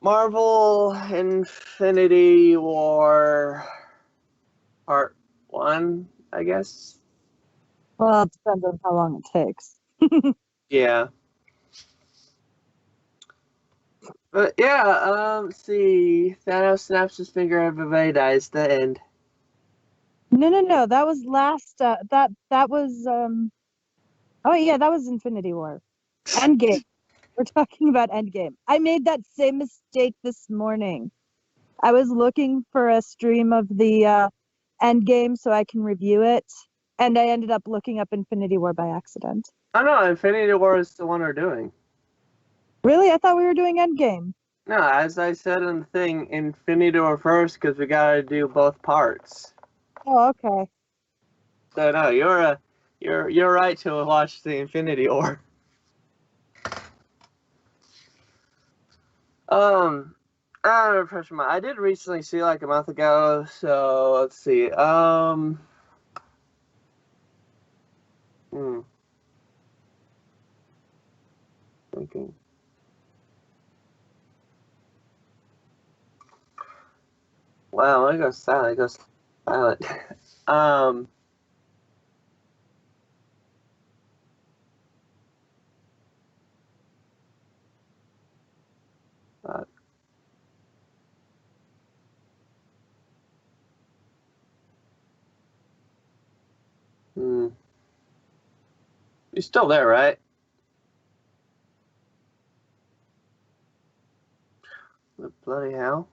Marvel Infinity War Part 1, I guess. Well, it depends on how long it takes. Yeah. But yeah, let's see. Thanos snaps his finger, everybody dies. The end. No. That was last. That was. Oh yeah, that was Infinity War. Endgame. We're talking about Endgame. I made that same mistake this morning. I was looking for a stream of the Endgame so I can review it, and I ended up looking up Infinity War by accident. Oh no, Infinity War is the one we're doing. Really? I thought we were doing Endgame. No, as I said in the thing, Infinity War first because we gotta do both parts. Oh, okay. So no, you're right to watch the Infinity War. Um, I don't refresh my. I did recently see like a month ago. So let's see. Hmm, thinking. Wow, I go silent. I go silent. um. uh, hmm. You're still there, right? The bloody hell.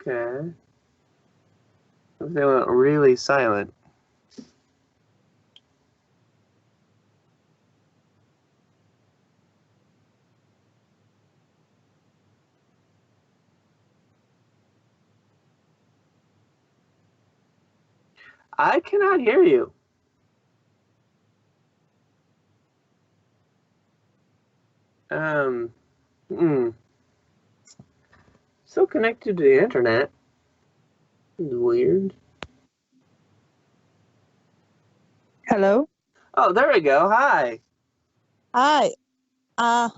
Okay. They went really silent. I cannot hear you. Um. Hmm. Still connected to the internet. This is weird. Hello. Oh, there we go. Hi. Hi. Uh,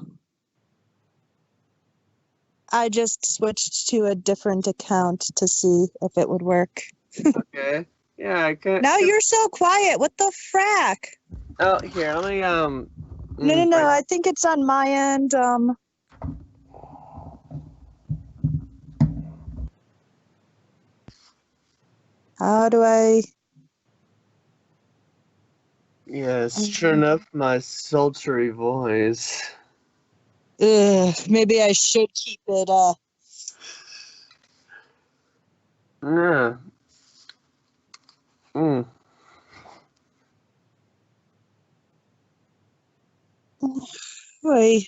I just switched to a different account to see if it would work. Okay. Yeah, I can't. Now you're so quiet. What the frack? Oh, here. Let me No. I think it's on my end. How do I? Yes, sure enough, my sultry voice. Maybe I should keep it. Yeah. Mm. Wait.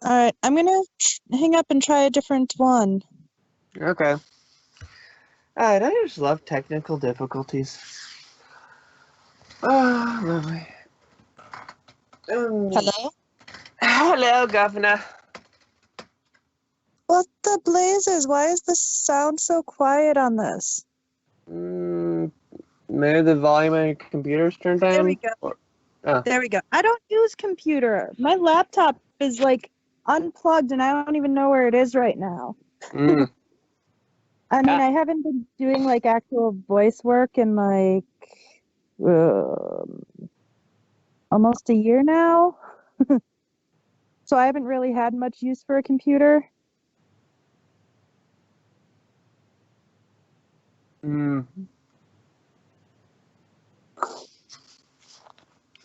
All right. I'm gonna hang up and try a different one. Okay. Alright, I just love technical difficulties. Ah, lovely. Hello. Hello, Governor. What the blazes? Why is the sound so quiet on this? Maybe the volume on your computer's turned down? There we go. Oh. There we go. I don't use computer. My laptop is like unplugged and I don't even know where it is right now. Mm. I mean, Ah, I haven't been doing like actual voice work in like almost a year now. So I haven't really had much use for a computer. mm.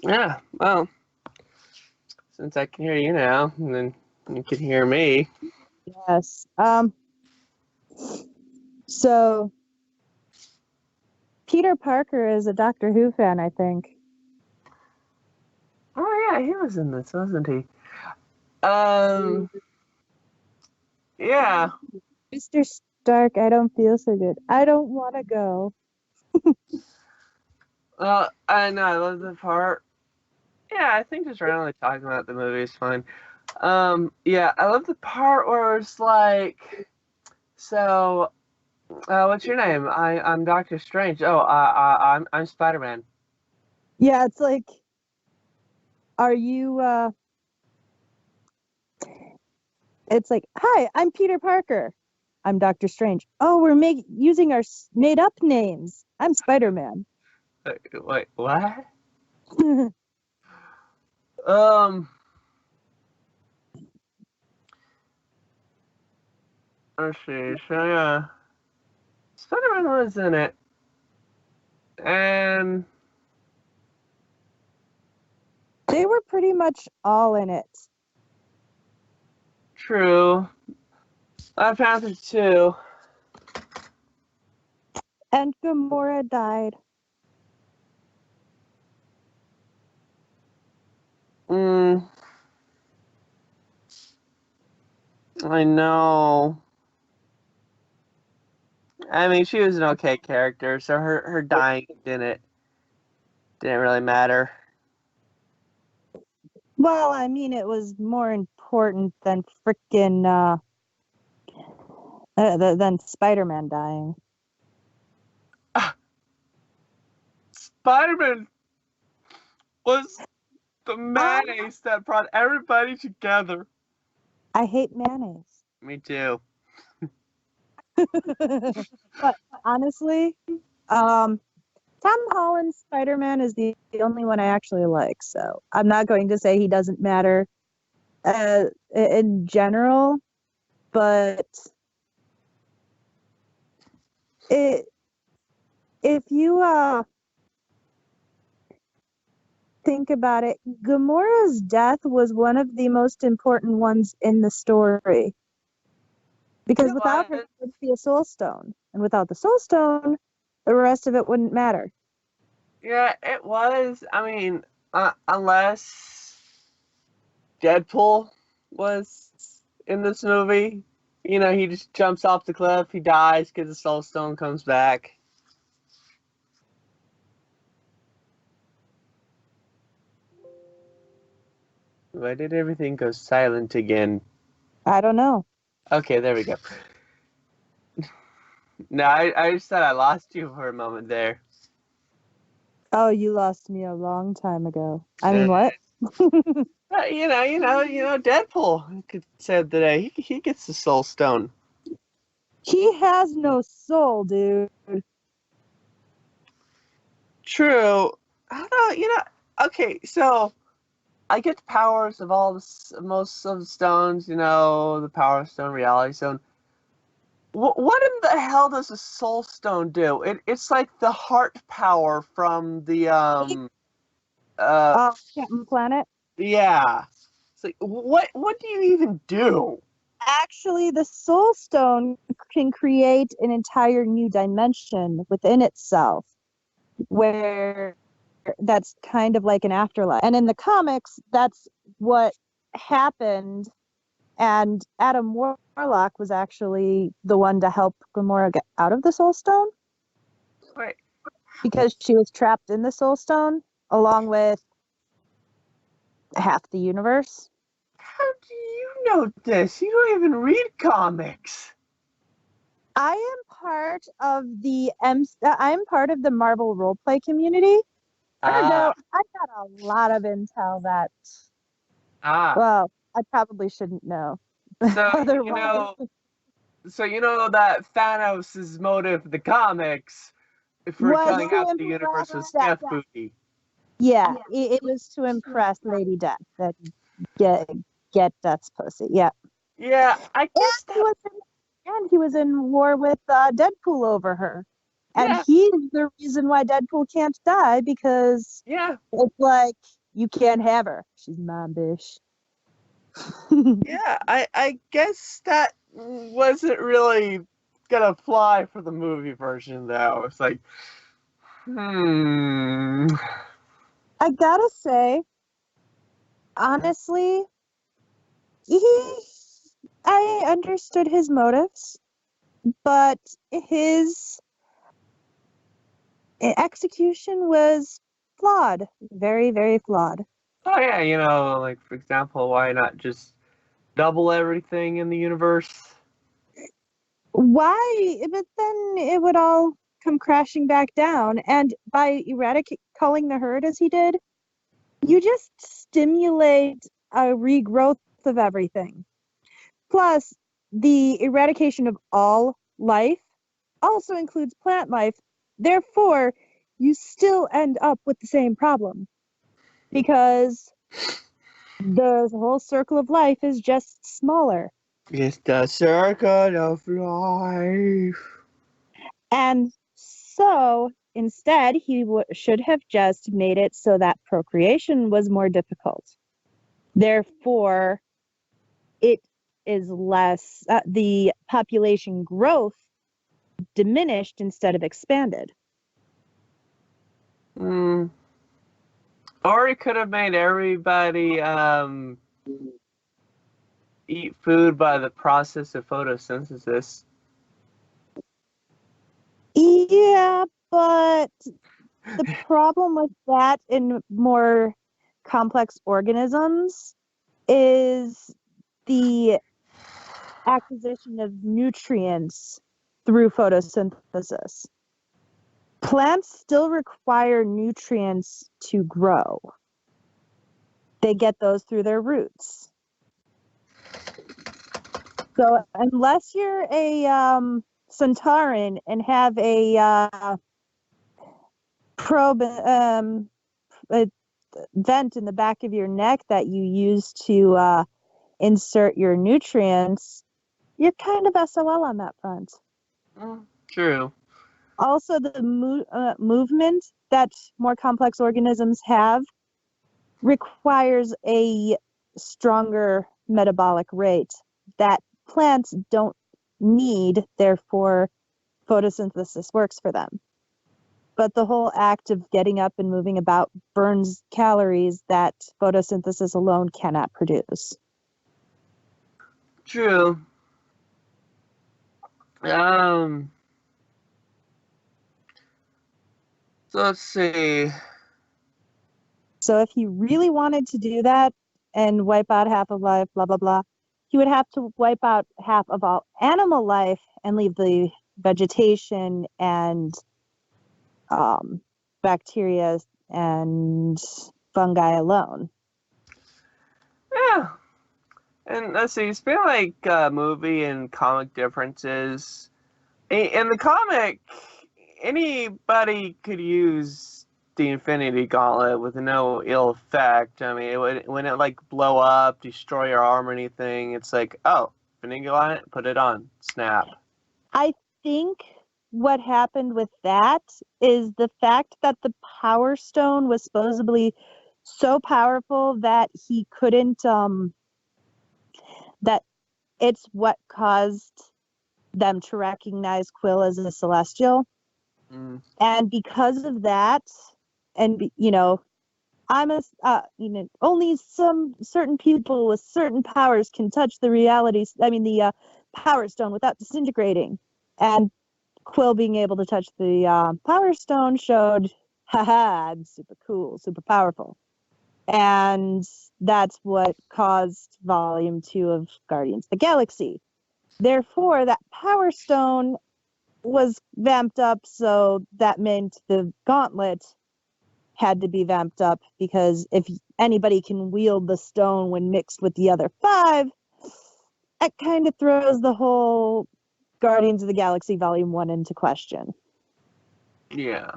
Yeah, well, since I can hear you now, and then you can hear me. Yes. So Peter Parker is a Doctor Who fan, I think. Oh, yeah, he was in this, wasn't he? Yeah. Mr. Stark, I don't feel so good. I don't want to go. Well, I know, I love the part. Yeah, I think just randomly talking about the movie is fine. Yeah, I love the part where it's like, so What's your name? I'm Doctor Strange. Oh, I'm Spider-Man. Yeah, it's like, are you? It's like, hi, I'm Peter Parker. I'm Doctor Strange. Oh, we're using our made up names. I'm Spider-Man. Wait, what? Um, let's see. So yeah, Spider-Man was in it, and They were pretty much all in it. true. Black Panther 2. And Gamora died. Mm, I know. I mean, she was an okay character, so her dying didn't really matter. Well, I mean, it was more important than freaking than Spider-Man dying. Spider-Man was the mayonnaise that brought everybody together. I hate mayonnaise. Me too. But honestly, Tom Holland's Spider-Man is the only one I actually like. So I'm not going to say he doesn't matter in general, but it, if you think about it, Gamora's death was one of the most important ones in the story. Because It without her, was. it would be a soul stone. And without the soul stone, the rest of it wouldn't matter. Yeah, it was. I mean, unless Deadpool was in this movie, he just jumps off the cliff, he dies because the Soul Stone comes back. Why did everything go silent again? I don't know. Okay, there we go. No, I just thought I lost you for a moment there. Oh, you lost me a long time ago. I Uh, mean, what? Deadpool could said today he gets the Soul Stone. He has no soul, dude. True. I don't know. Okay, so I get the powers of most of the stones. The Power Stone, Reality Stone. What in the hell does a Soul Stone do? It's like the heart power from the uh Captain Planet. yeah. It's like what do you even do? Actually, the soul stone can create an entire new dimension within itself where that's kind of like an afterlife. And in the comics, that's what happened. And Adam Warlock was actually the one to help Gamora get out of the Soul Stone Wait, because she was trapped in the Soul Stone along with half the universe. how do you know this? You don't even read comics. I am part of I'm part of the Marvel roleplay community. Ah, Ergo, I got a lot of intel that, ah. well, I probably shouldn't know. So Otherwise, that Thanos' motive in the comics for was killing to half the universe impress was that. Death Booty. Yeah, it was to impress Lady Death that get get Death's pussy. Yeah, Yeah, I and guess he that. was he was in war with Deadpool over her, and Yeah, he's the reason why Deadpool can't die because yeah, it's like you can't have her. She's my bitch. yeah. I guess that wasn't really gonna fly for the movie version though. It's like, hmm. I gotta say, honestly, he I understood his motives, but his execution was flawed, very, very flawed. Oh yeah, like for example, why not just double everything in the universe? Why? But then it would all come crashing back down. And by calling the herd as he did, you just stimulate a regrowth of everything. Plus, the eradication of all life also includes plant life. Therefore, you still end up with the same problem because the whole circle of life is just smaller. It's the circle of life. And so instead, he should have just made it so that procreation was more difficult. Therefore, it is less, the population growth diminished instead of expanded. Or he could have made everybody eat food by the process of photosynthesis. Yeah, but the problem with that in more complex organisms is the acquisition of nutrients through photosynthesis. Plants still require nutrients to grow. They get those through their roots. So unless you're a Centauran and have a probe a vent in the back of your neck that you use to insert your nutrients, you're kind of SOL on that front. True. Also, the movement that more complex organisms have requires a stronger metabolic rate that plants don't need, therefore photosynthesis works for them. But the whole act of getting up and moving about burns calories that photosynthesis alone cannot produce. True. So let's see. So if he really wanted to do that and wipe out half of life, blah, blah, blah, he would have to wipe out half of all animal life and leave the vegetation and bacteria and fungi alone. Yeah. And let's see, it's been like movie and comic differences. In the comic, anybody could use the Infinity Gauntlet with no ill effect. I mean, when it like blow up, destroy your arm or anything, it's like, oh, Infinity Gauntlet, put it on, snap. I think what happened with that is the fact that the Power Stone was supposedly so powerful that he couldn't, that it's what caused them to recognize Quill as a Celestial. And because of that, and I'm only some certain people with certain powers can touch the realities. I mean, the Power Stone without disintegrating. And Quill being able to touch the Power Stone showed, haha, I'm super cool, super powerful. And that's what caused Volume 2 of Guardians of the Galaxy. Therefore, that Power Stone was vamped up, so that meant the gauntlet had to be vamped up, because if anybody can wield the stone when mixed with the other 5, that kind of throws the whole Guardians of the Galaxy Volume 1 into question. Yeah.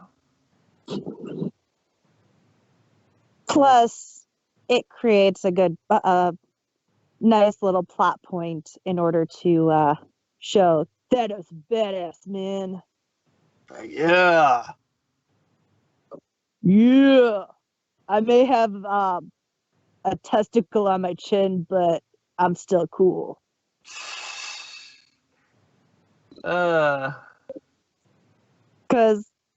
Plus, it creates a good, nice little plot point in order to show Thanos badass, man. Yeah. Yeah. I may have a testicle on my chin, but I'm still cool. Because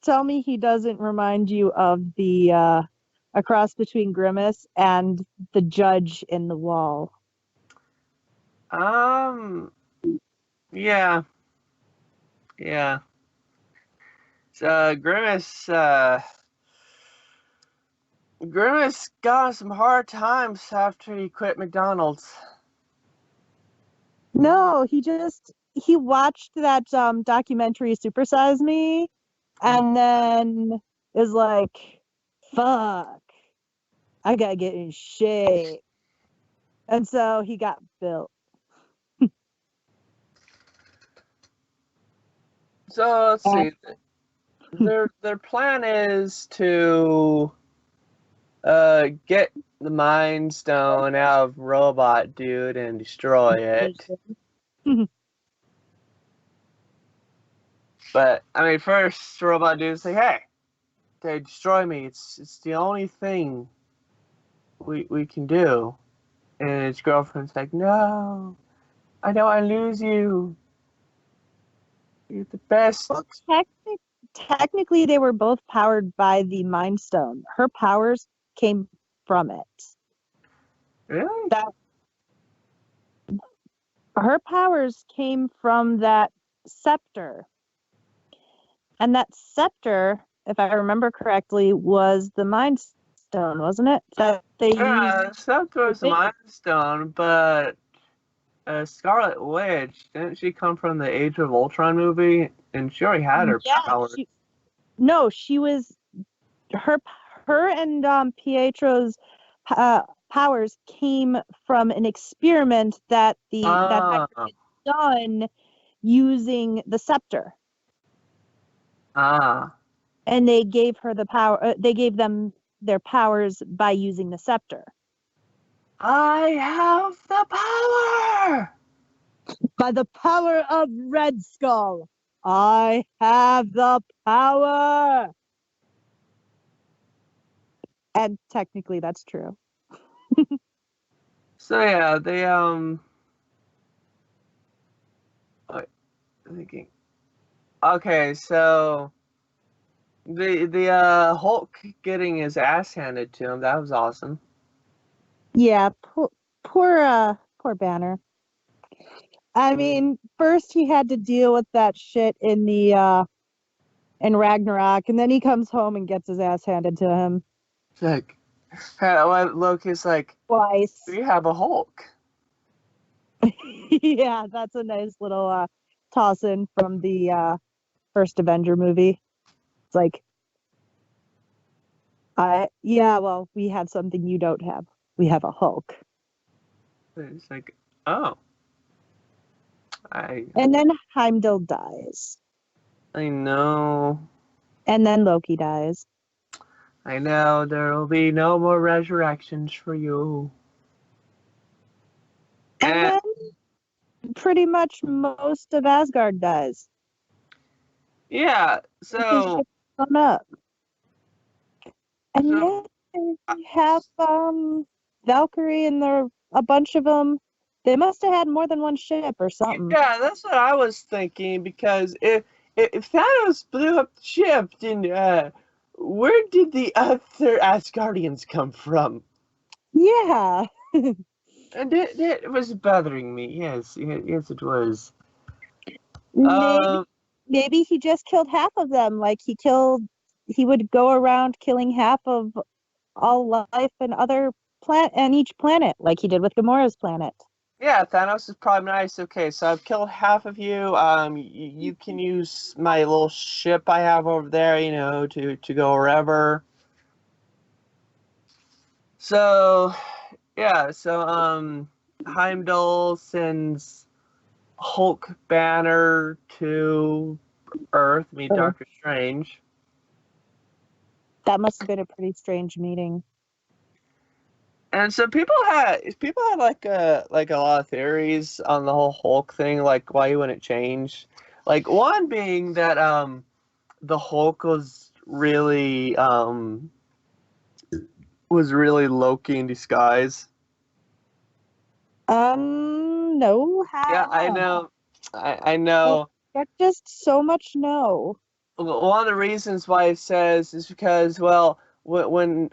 tell me he doesn't remind you of the a cross between Grimace and the judge in The Wall. Yeah. Yeah. So Grimace got some hard times after he quit McDonald's. No, he just he watched that documentary Super Size Me, and then is like, fuck, I gotta get in shape. And so he got built. So let's see. Their plan is to get the Mind Stone out of Robot Dude and destroy it. But I mean, first Robot Dude's like, "Hey, they destroy me. It's the only thing we can do." And his girlfriend's like, "No, I don't want to lose you. You're the best." Well, technically, they were both powered by the Mind Stone. Her powers came from it. Really? Her powers came from that scepter. And that scepter, if I remember correctly, was the Mind Stone, wasn't it? That they Yeah, used. except was the Mind Stone, but Scarlet Witch, didn't she come from the Age of Ultron movie? And she already had her powers. No, she was her and Pietro's powers came from an experiment that that had done using the scepter. And they gave her the power. They gave them their powers by using the scepter. I have the power! By the power of Red Skull, I have the power. And technically, that's true. So yeah, they wait, thinking. Okay, so the Hulk getting his ass handed to him, that was awesome. Yeah, poor Banner. I mean, first he had to deal with that shit in the in Ragnarok, and then he comes home and gets his ass handed to him. It's like, Loki's like, Twice. we have a Hulk. Yeah, that's a nice little toss in from the first Avenger movie. It's like, yeah, well, we have something you don't have. We have a Hulk. It's like, oh. And then Heimdall dies. I know. And then Loki dies. I know, there will be no more resurrections for you. And then pretty much most of Asgard dies. Yeah, so up. And yet you have Valkyrie and a bunch of them. They must have had more than one ship or something. Yeah, that's what I was thinking, because if Thanos blew up the ship, then where did the other Asgardians come from? Yeah. And it was bothering me. Yes, yes, it was. Maybe he just killed half of them. Like he would go around killing half of all life and each planet, like he did with Gamora's planet. Yeah, Thanos is probably nice. Okay, so I've killed half of you. You can use my little ship I have over there, to go wherever. So, yeah, so Heimdall sends Hulk Banner to Earth, meet Doctor Strange. That must have been a pretty strange meeting. And so people had like a lot of theories on the whole Hulk thing, like why he wouldn't change. Like one being that the Hulk was really Loki in disguise. No. How? Yeah, I know. I know. That's just so much no. One of the reasons why it says is because, well, when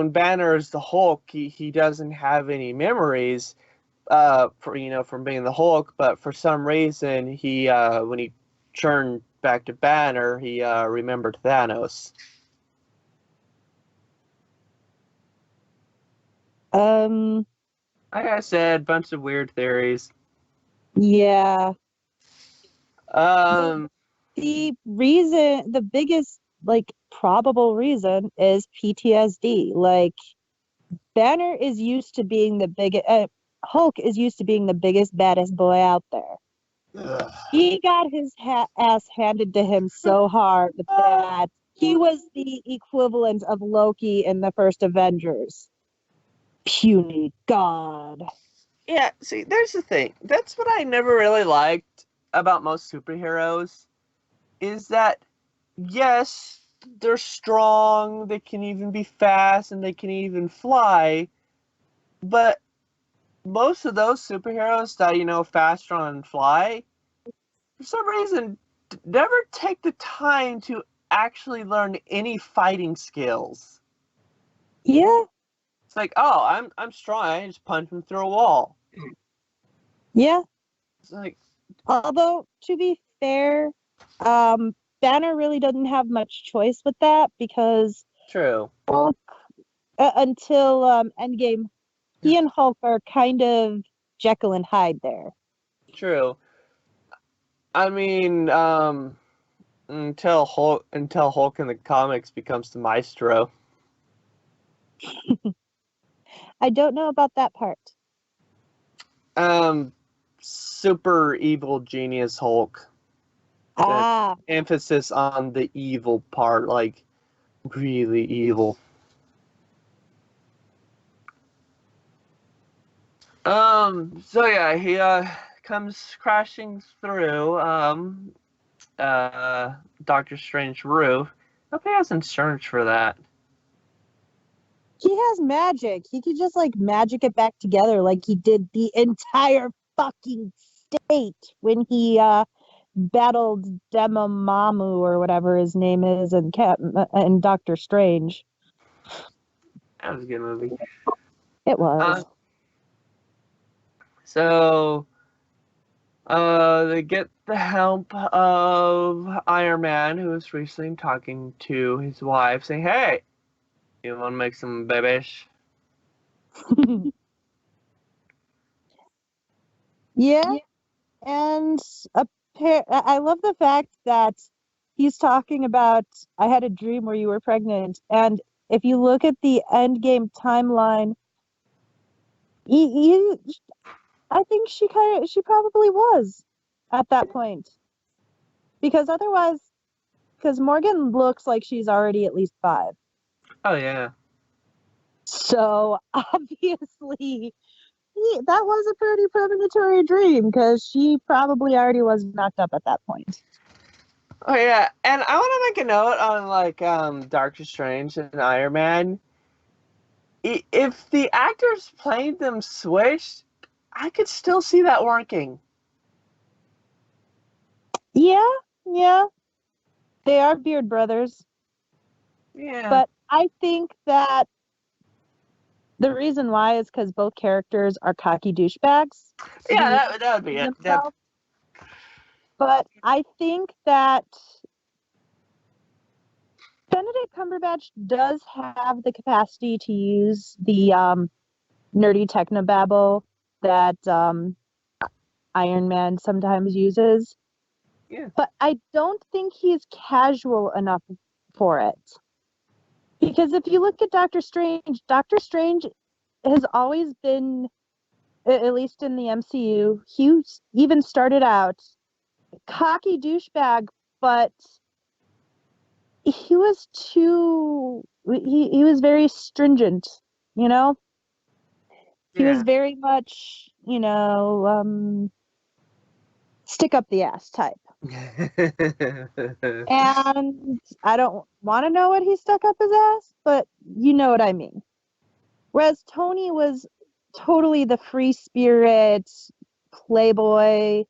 Banner is the Hulk, he doesn't have any memories from being the Hulk, but for some reason he when he turned back to Banner, he remembered Thanos. Like I said, bunch of weird theories. Yeah. Um, The reason, the biggest, like, probable reason is PTSD. Like, Banner is used to being the biggest, Hulk is used to being the biggest, baddest boy out there. ugh. He got his ass handed to him so hard that he was the equivalent of Loki in the first Avengers. Puny god. Yeah, see, there's the thing. That's what I never really liked about most superheroes is that yes, they're strong, they can even be fast, and they can even fly, but most of those superheroes that, fast, strong, and fly, for some reason, never take the time to actually learn any fighting skills. Yeah, It's like, oh, I'm strong, I just punch him through a wall. yeah. It's like, Although, to be fair, Banner really doesn't have much choice with that because true, Hulk, until Endgame, he and Hulk are kind of Jekyll and Hyde there. true. I mean, until Hulk in the comics becomes the Maestro. I don't know about that part. Um, super evil genius Hulk. That Ah, emphasis on the evil part, like really evil. So yeah, he comes crashing through Doctor Strange roof. Hope he has insurance for that. he has magic. He could just like magic it back together like he did the entire fucking state when he battled Demamamu or whatever his name is and Doctor Strange. That was a good movie. It Uh, was. so they get the help of Iron Man, who was recently talking to his wife, saying, "Hey, you want to make some babies?" Yeah, and I love the fact that he's talking about I had a dream where you were pregnant, and if you look at the Endgame timeline, he I think she probably was at that point because otherwise, because Morgan looks like she's already at least 5. Oh yeah. So obviously, that was a pretty premonitory dream because she probably already was knocked up at that point. Oh yeah, and I want to make a note on like Doctor Strange and Iron Man. If the actors played them switched, I could still see that working. Yeah, yeah, they are Beard Brothers, Yeah, but I think that the reason why is because both characters are cocky douchebags yeah, who that would be it. That, themselves. But I think that Benedict Cumberbatch does have the capacity to use the nerdy technobabble that Iron Man sometimes uses, yeah, but I don't think he's casual enough for it. Because if you look at Doctor Strange has always been, at least in the MCU, he even started out cocky douchebag, but he was he was very stringent, you know? He was yeah. very much, stick up the ass type. And I don't want to know what he stuck up his ass, but you know what I mean. Whereas Tony was totally the free spirit, playboy,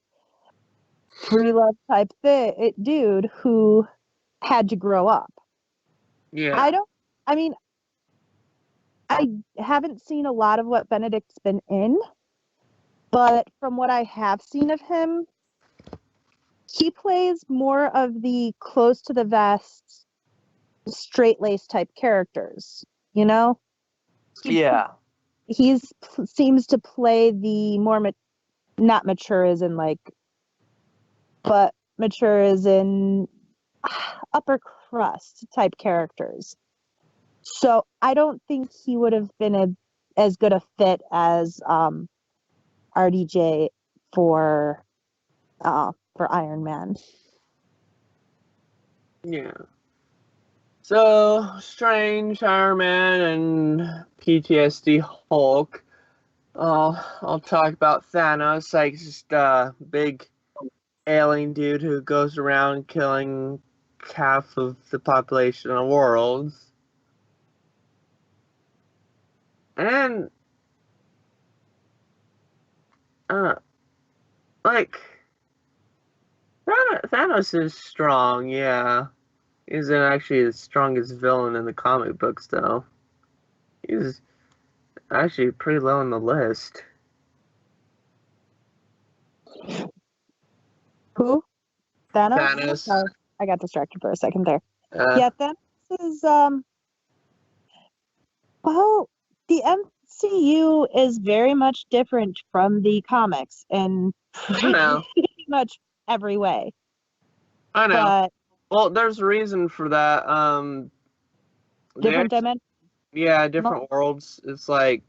free love type dude who had to grow up. Yeah, I don't, I mean, I haven't seen a lot of what Benedict's been in, but from what I have seen of him, he plays more of the close to the vest, straight laced type characters. You know, he yeah, he's seems to play the more not mature as in like, but matures in upper crust type characters. So I don't think he would have been as good a fit as RDJ for Iron Man. Yeah. So Strange, Iron Man, and PTSD Hulk. I'll talk about Thanos, like just a big alien dude who goes around killing half of the population of the world. And uh, like Thanos is strong, yeah. He's actually the strongest villain in the comic books, though. He's actually pretty low on the list. Who? Thanos? Thanos. Oh, I got distracted for a second there. Uh, Yeah, Thanos is well, the MCU is very much different from the comics in I know. pretty much every way. I know. But Well, there's a reason for that. different There's dimensions. yeah, different worlds. It's like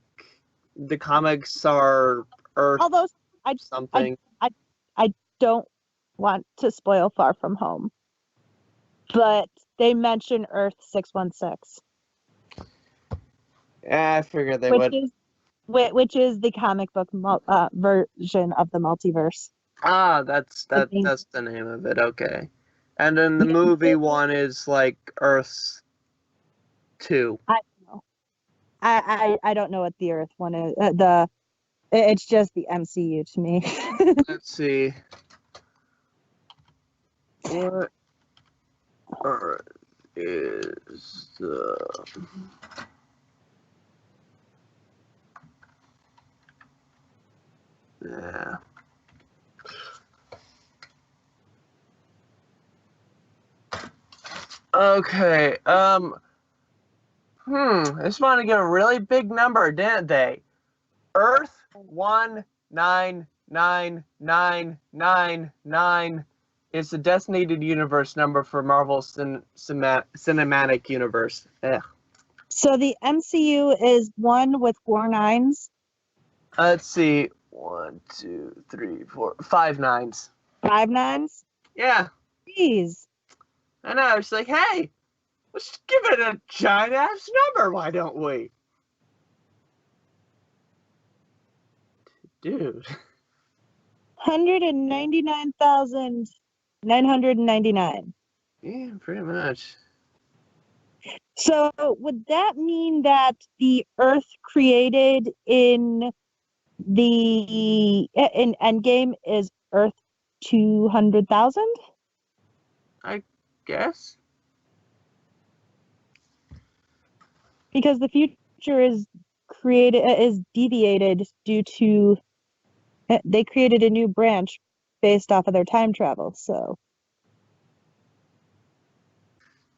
the comics are Earth Although I something. I don't want to spoil Far From Home, but they mention Earth 616, Yeah, I figured they which would. is the comic book version of the multiverse. Ah, I think. that's the name of it. Okay. And then the Yeah, movie one is like Earth 2. I don't know. I don't know what the Earth one is. It's just the MCU to me. Let's see. What Earth is the yeah. Okay. This one to get a really big number, didn't they? Earth 199999 is the designated universe number for Marvel Cinematic Universe. Ugh. So the MCU is one with 4 9s. Let's see. 1, 2, 3, 4, 5 nines. 5 9s? Yeah, Jeez. I know. It's like, hey, let's give it a giant ass number. Why don't we? Dude. 199,999. Yeah, pretty much. So would that mean that the Earth created in Endgame is Earth 200,000? I guess. Because the future is deviated due to they created a new branch based off of their time travel. So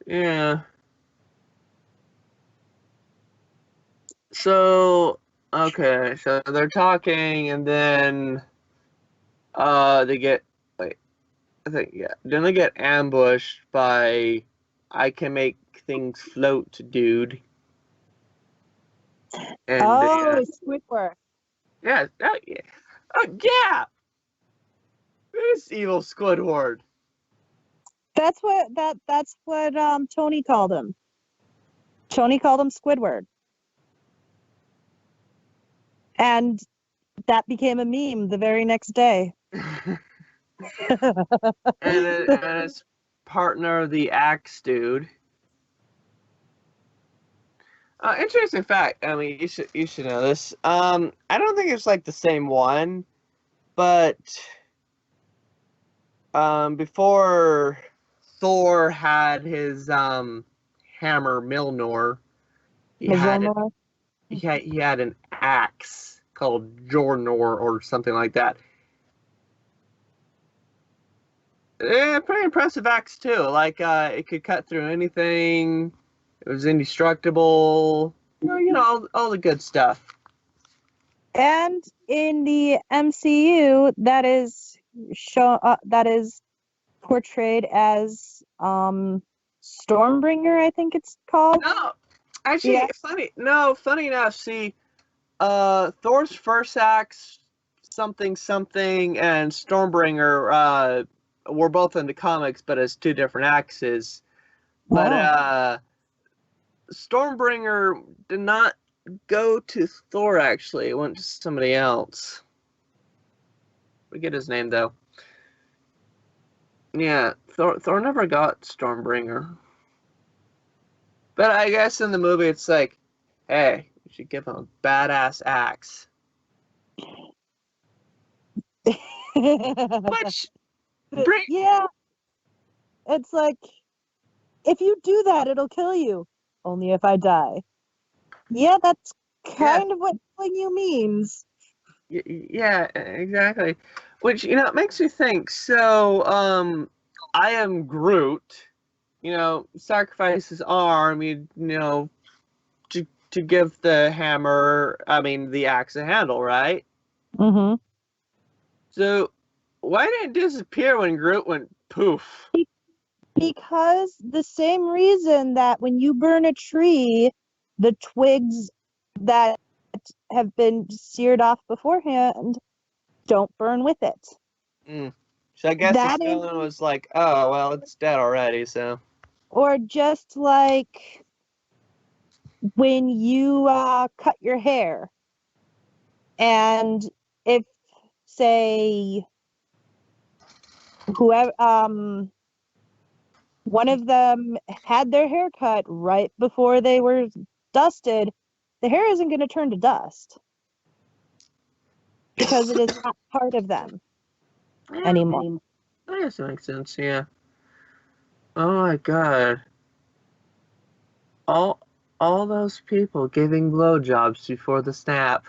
Yeah. So, okay, so they're talking and then they get wait, I think yeah. Then they get ambushed by I can make things float, dude. And Squidward. yeah, yeah. Yeah, this evil Squidward. That's what Tony called him. Tony called him Squidward. And that became a meme the very next day. And his partner, the Axe Dude. Interesting fact. I mean, you should know this. I don't think it's like the same one, but before Thor had his hammer Mjolnir, he had Mjolnir. he had an axe called Jornor or something like that. Pretty impressive axe too. Like it could cut through anything. It was indestructible. You know all the good stuff. And in the MCU, that is portrayed as Stormbringer, I think it's called. No, actually, Yeah. funny. No, funny enough. See, Thor's first axe, something something, and Stormbringer, were both in the comics, but as two different axes. But Oh. Stormbringer did not go to Thor. Actually, it went to somebody else. Forget his name though. Yeah, Thor never got Stormbringer. But I guess in the movie, it's like, hey, we should give him a badass axe. Which bring Yeah, it's like, if you do that, it'll kill you. Only if I die. Yeah, that's yeah, kind of what killing you means. yeah, exactly. Which it makes me think. So, I am Groot. Sacrifice his arm. To give the hammer. I mean, the axe a handle, right? Mm-hmm. So, why did it disappear when Groot went poof? Because the same reason that when you burn a tree, the twigs that have been seared off beforehand don't burn with it. Mm. So I guess the That is, stone was like, oh well, it's dead already. So. or just like when you cut your hair, and if, say, whoever one of them had their hair cut right before they were dusted, the hair isn't going to turn to dust because it is not part of them Yeah, anymore. that does make sense. Yeah. Oh my God. All all those people giving blowjobs before the snap.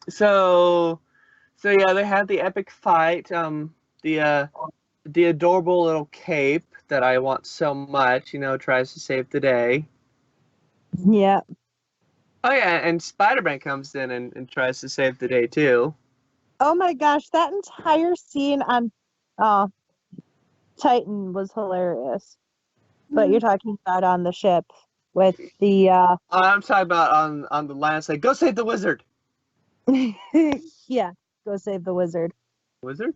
so so yeah, they had the epic fight. The adorable little cape that I want so much. Tries to save the day. Yeah. Oh yeah, and Spider-Man comes in and tries to save the day too. Oh my gosh, that entire scene on uh, Titan was hilarious. But you're talking about on the ship with the I'm talking about on the land. Say, go save the wizard. yeah, go save the wizard. Wizard?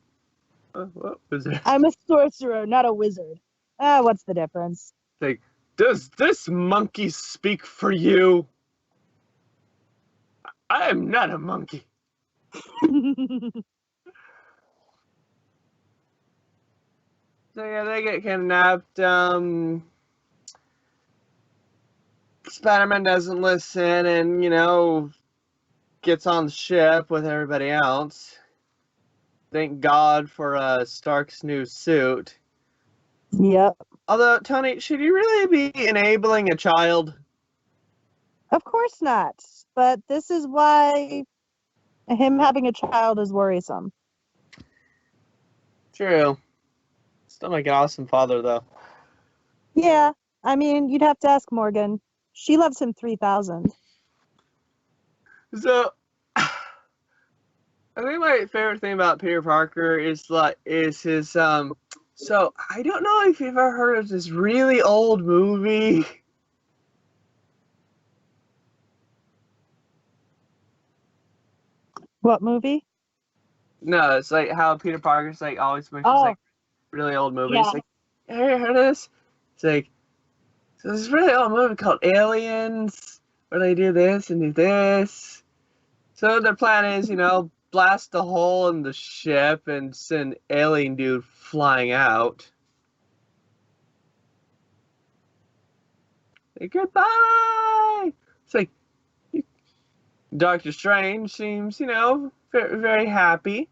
What wizard? I'm a sorcerer, not a wizard. What's the difference? Like, does this monkey speak for you? I am not a monkey. So yeah, they get kidnapped. Spider-Man doesn't listen, and gets on the ship with everybody else. Thank God for Stark's new suit. Yep. Although, Tony, should you really be enabling a child? Of course not. But this is why him having a child is worrisome. True. Still make an awesome father, though. Yeah, I mean, you'd have to ask Morgan. She loves him 3,000. So, I think my favorite thing about Peter Parker is his. So I don't know if you've ever heard of this really old movie. What movie? No, it's like how Peter Parker's like always mentions Oh, like really old movies. yeah. Like, have you heard of this? It's like, so there's this really old movie called Aliens, where they do this and do this. So their plan is, blast a hole in the ship and send alien dude flying out. Say goodbye. It's like Doctor Strange seems, very, very happy.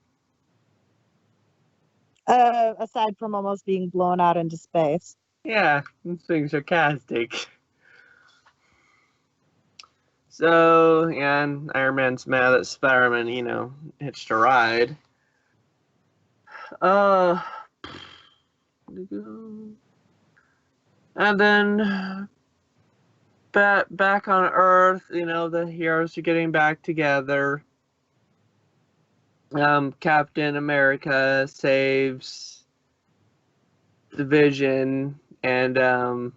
Aside from almost being blown out into space. Yeah, it's being sarcastic. So, yeah, and Iron Man's mad that Spider-Man, hitched a ride. Uh, and then back on Earth, the heroes are getting back together. Captain America saves the Vision and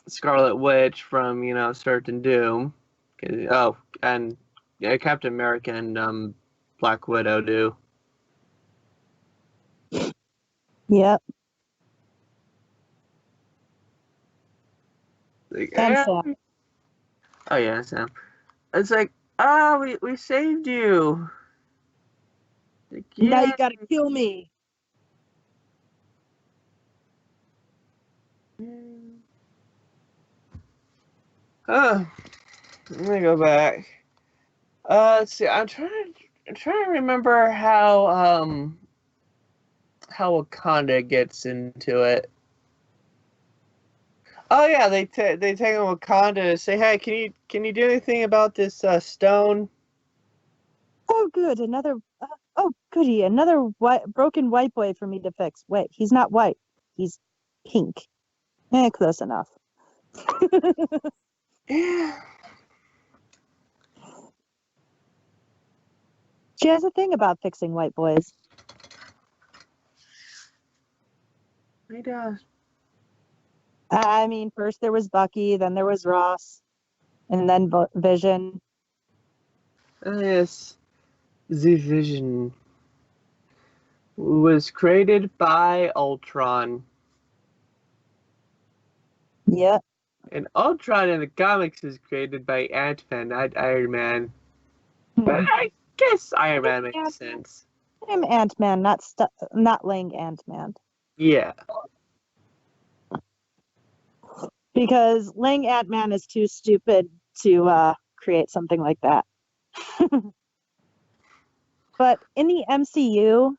Scarlet Witch from certain doom. Oh, and yeah, Captain America and Black Widow do. Yep. Like, And eh, Sam. oh yeah, Sam. It's like, we saved you. Like, Now yeah. you gotta kill me. Huh. Let me go back. Let's see. I'm trying to remember how Wakanda gets into it. Oh yeah, they take on Wakanda to say, hey, can you do anything about this stone? Oh, good. Another. Oh, goody. Another broken white boy for me to fix. Wait, he's not white. He's pink. Close enough. Yeah, She has a thing about fixing white boys. he does. I mean, first there was Bucky, then there was Ross, and then Vision. Yes, the Vision was created by Ultron, Yep. and Ultron in the comics is created by Ant-Man, not Iron Man. But I guess Iron Man makes sense. I'm Ant-Man, not Lang Ant-Man. Yeah. Because Lang Ant-Man is too stupid to create something like that. But in the MCU,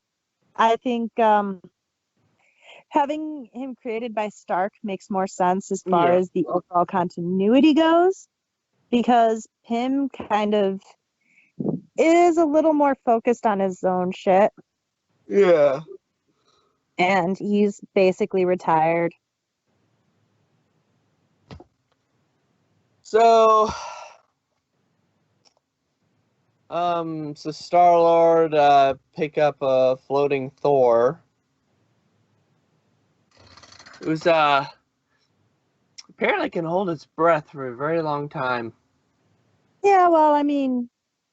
I think having him created by Stark makes more sense as far Yeah. as the overall continuity goes, because Pym kind of is a little more focused on his own shit, Yeah. and he's basically retired. So, so Star-Lord pick up a floating Thor, who's apparently can hold its breath for a very long time. Yeah, well, I mean,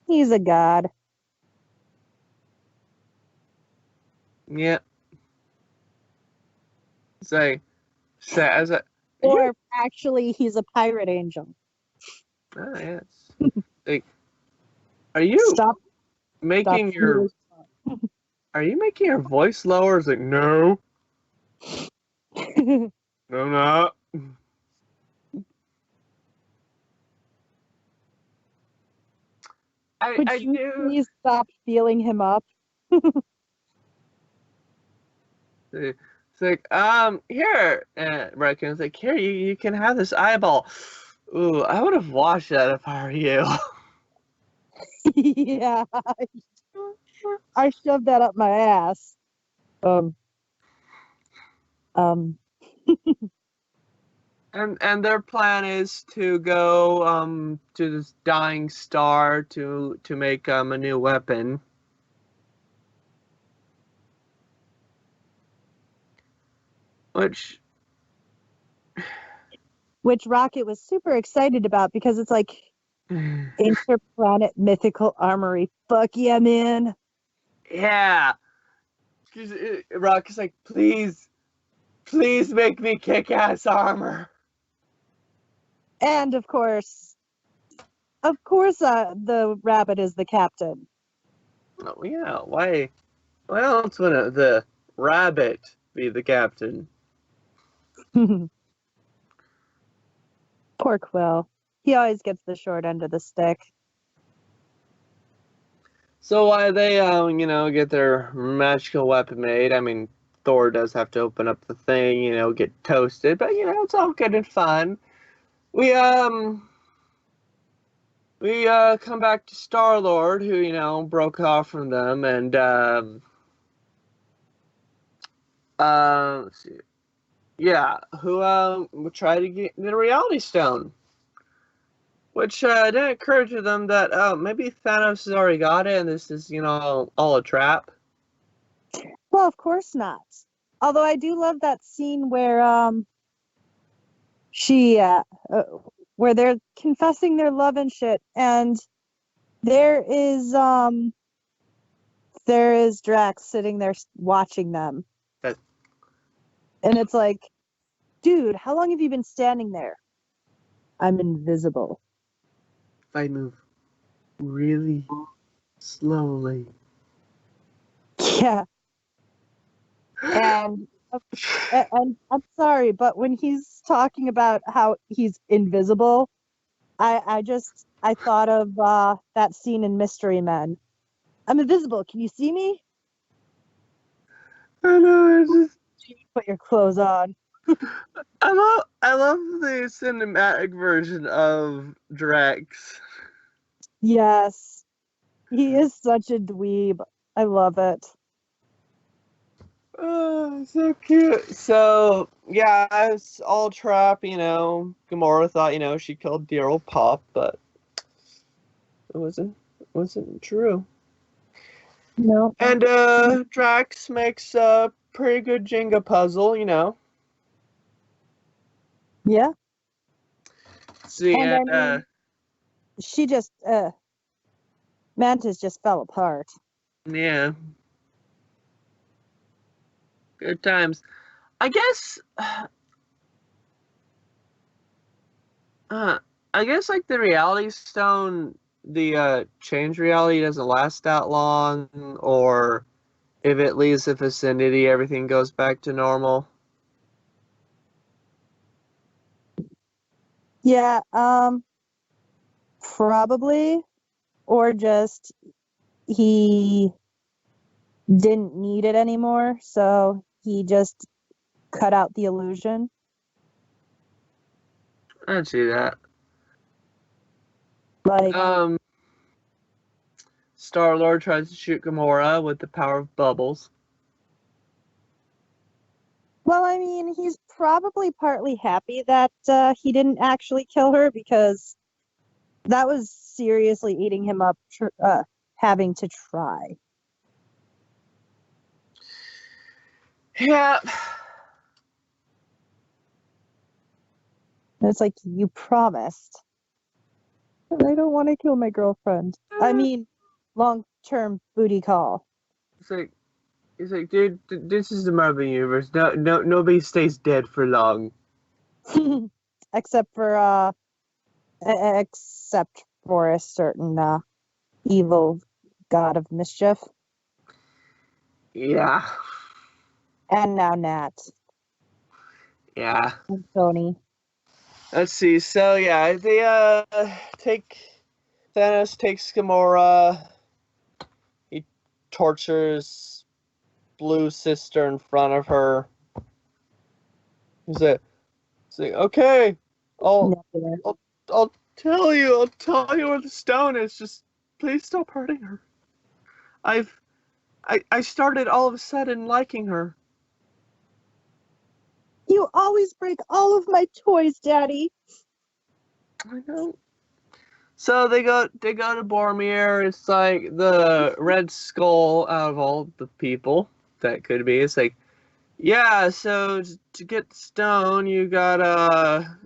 he's a god. Yeah. Say as a you. Or actually, he's a pirate angel. Oh, yes. Like, are you Stop, stop. making your are you making your voice lower? It's like no, no, I'm not. Would I you do. please stop feeling him up? It's like, here, Raccoon's like, here, you can have this eyeball. Ooh, I would have watched that if I were you. Yeah, I shoved that up my ass. Um, um, And their plan is to go to this dying star to make a new weapon. Which which Rocket was super excited about because it's like interplanet mythical armory. Fuck yeah, man. yeah. 'Cause, Rock is like, please make me kick ass armor. And of course, the rabbit is the captain. Oh yeah, why else would the rabbit be the captain? Poor Quill. He always gets the short end of the stick. So why they get their magical weapon made? I mean, Thor does have to open up the thing, get toasted, but it's all good and fun. We come back to Star Lord, who broke off from them, and let's see, yeah, who tried to get the Reality Stone, Which didn't occur to them that maybe Thanos has already got it, and this is all a trap. Well, of course not. Although I do love that scene where she where they're confessing their love and shit, and there is Drax sitting there watching them. That And it's like, dude, how long have you been standing there? I'm invisible. if I move really slowly. Yeah. And I'm sorry, but when he's talking about how he's invisible, I thought of that scene in Mystery Men. I'm invisible. Can you see me? I know. Put your clothes on. I love the cinematic version of Drax. Yes. He is such a dweeb. I love it. Oh, so cute. So yeah, it's all trap. Gamora thought she killed dear old Pop, but it wasn't true. No. And Drax makes a pretty good Jenga puzzle. Yeah. See, And I and mean, she just Mantis just fell apart. yeah, good times. I guess, uh, I guess like the Reality Stone, the change reality doesn't last that long, or if it leaves the vicinity, everything goes back to normal. Yeah, probably, or just he didn't need it anymore, so he just cut out the illusion. I'd see that. Like, Star-Lord tries to shoot Gamora with the power of bubbles. well, I mean, he's probably partly happy that he didn't actually kill her because that was seriously eating him up, having to try. Yeah. And it's like, you promised. I don't want to kill my girlfriend. I mean, long-term booty call. It's like, dude, this is the Marvel universe. No, no, nobody stays dead for long. except for except for a certain evil god of mischief. Yeah, And now Nat yeah. and Tony. Let's see. So yeah, they take Thanos takes Gamora. He tortures Blue Sister in front of her. He's like, okay, I'll, Nebula. I'll I'll tell you where the stone is. Just please stop hurting her. I've, I started all of a sudden liking her. You always break all of my toys, Daddy. I know. So they go to Boromir. It's like the Red Skull out of all the people that could be. It's like, yeah. So to get the stone, you gotta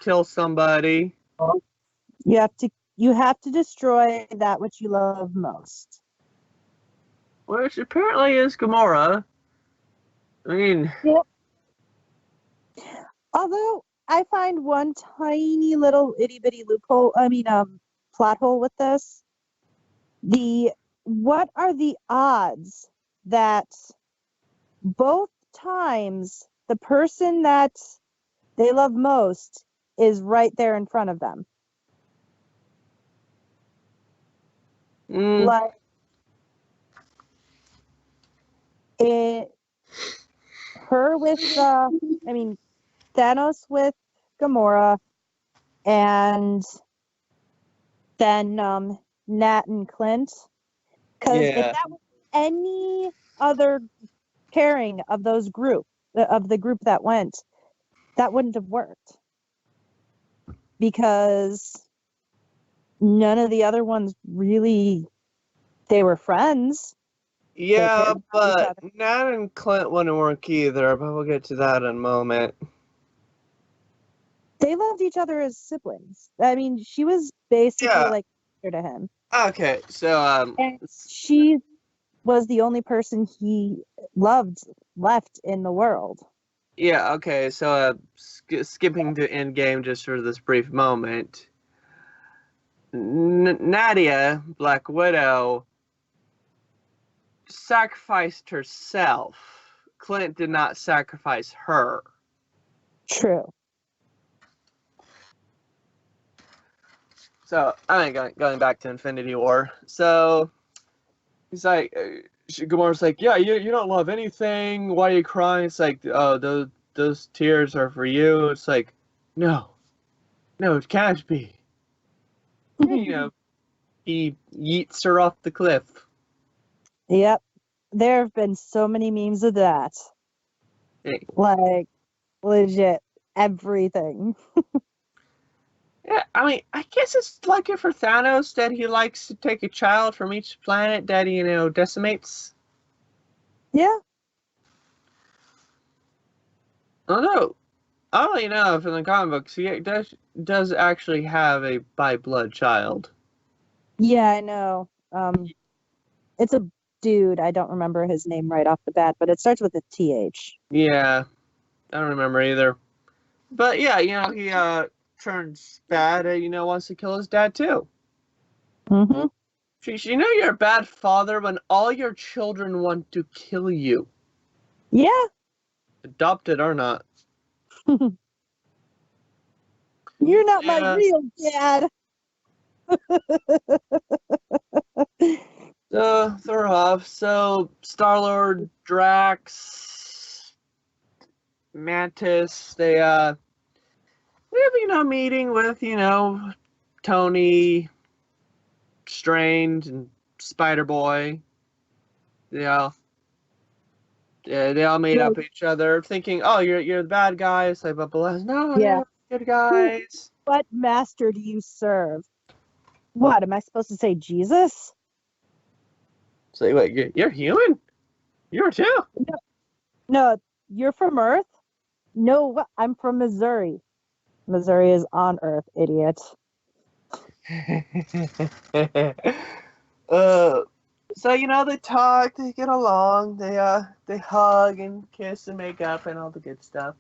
kill somebody. You have to destroy that which you love most. Which apparently is Gamora. I mean, Yep. Although I find one tiny little itty bitty loophole, plot hole with this. What are the odds that both times the person that they love most is right there in front of them? mm, Like it, her with Thanos with Gamora, and then Nat and Clint. Because if yeah. that was any other pairing of the group that went, that wouldn't have worked. because none of the other ones really, they were friends. Yeah, cared about each but other. Nat and Clint wouldn't work either, but we'll get to that in a moment. They loved each other as siblings. I mean, she was basically Yeah. like to him. Okay, so And she was the only person he loved left in the world. yeah, okay, so skipping to Endgame just for this brief moment. Nadia, Black Widow, sacrificed herself. Clint did not sacrifice her. True. So, I mean, going back to Infinity War. So, he's like, Gamora's like, yeah, you don't love anything. Why are you crying? It's like, oh, those tears are for you. It's like, no, it can't be. You know, he yeets her off the cliff. Yep. There have been so many memes of that. Hey. Like, legit, everything. Yeah, I mean, I guess it's lucky for Thanos that he likes to take a child from each planet that he, decimates. Yeah. Although, I don't really know if in the comic books he does actually have a by blood child. Yeah, I know. It's a dude. I don't remember his name right off the bat, but it starts with a TH. Yeah, I don't remember either. But yeah, he turns bad and wants to kill his dad too. Mm-hmm. You know you're a bad father when all your children want to kill you. Yeah. Adopted or not. You're not my Yeah. real dad. So they're off. So Star-Lord, Drax, Mantis, they have a meeting with, Tony, Strange, and Spider-Boy. Yeah. Yeah, they all made up each other, thinking, "Oh, you're the bad guys." Like, but no, Yeah. good guys. What master do you serve? What, am I supposed to say Jesus? So wait, you're human? You're too? No, you're from Earth? No, I'm from Missouri. Missouri is on Earth, idiot. So they talk, they get along, they hug and kiss and make up and all the good stuff.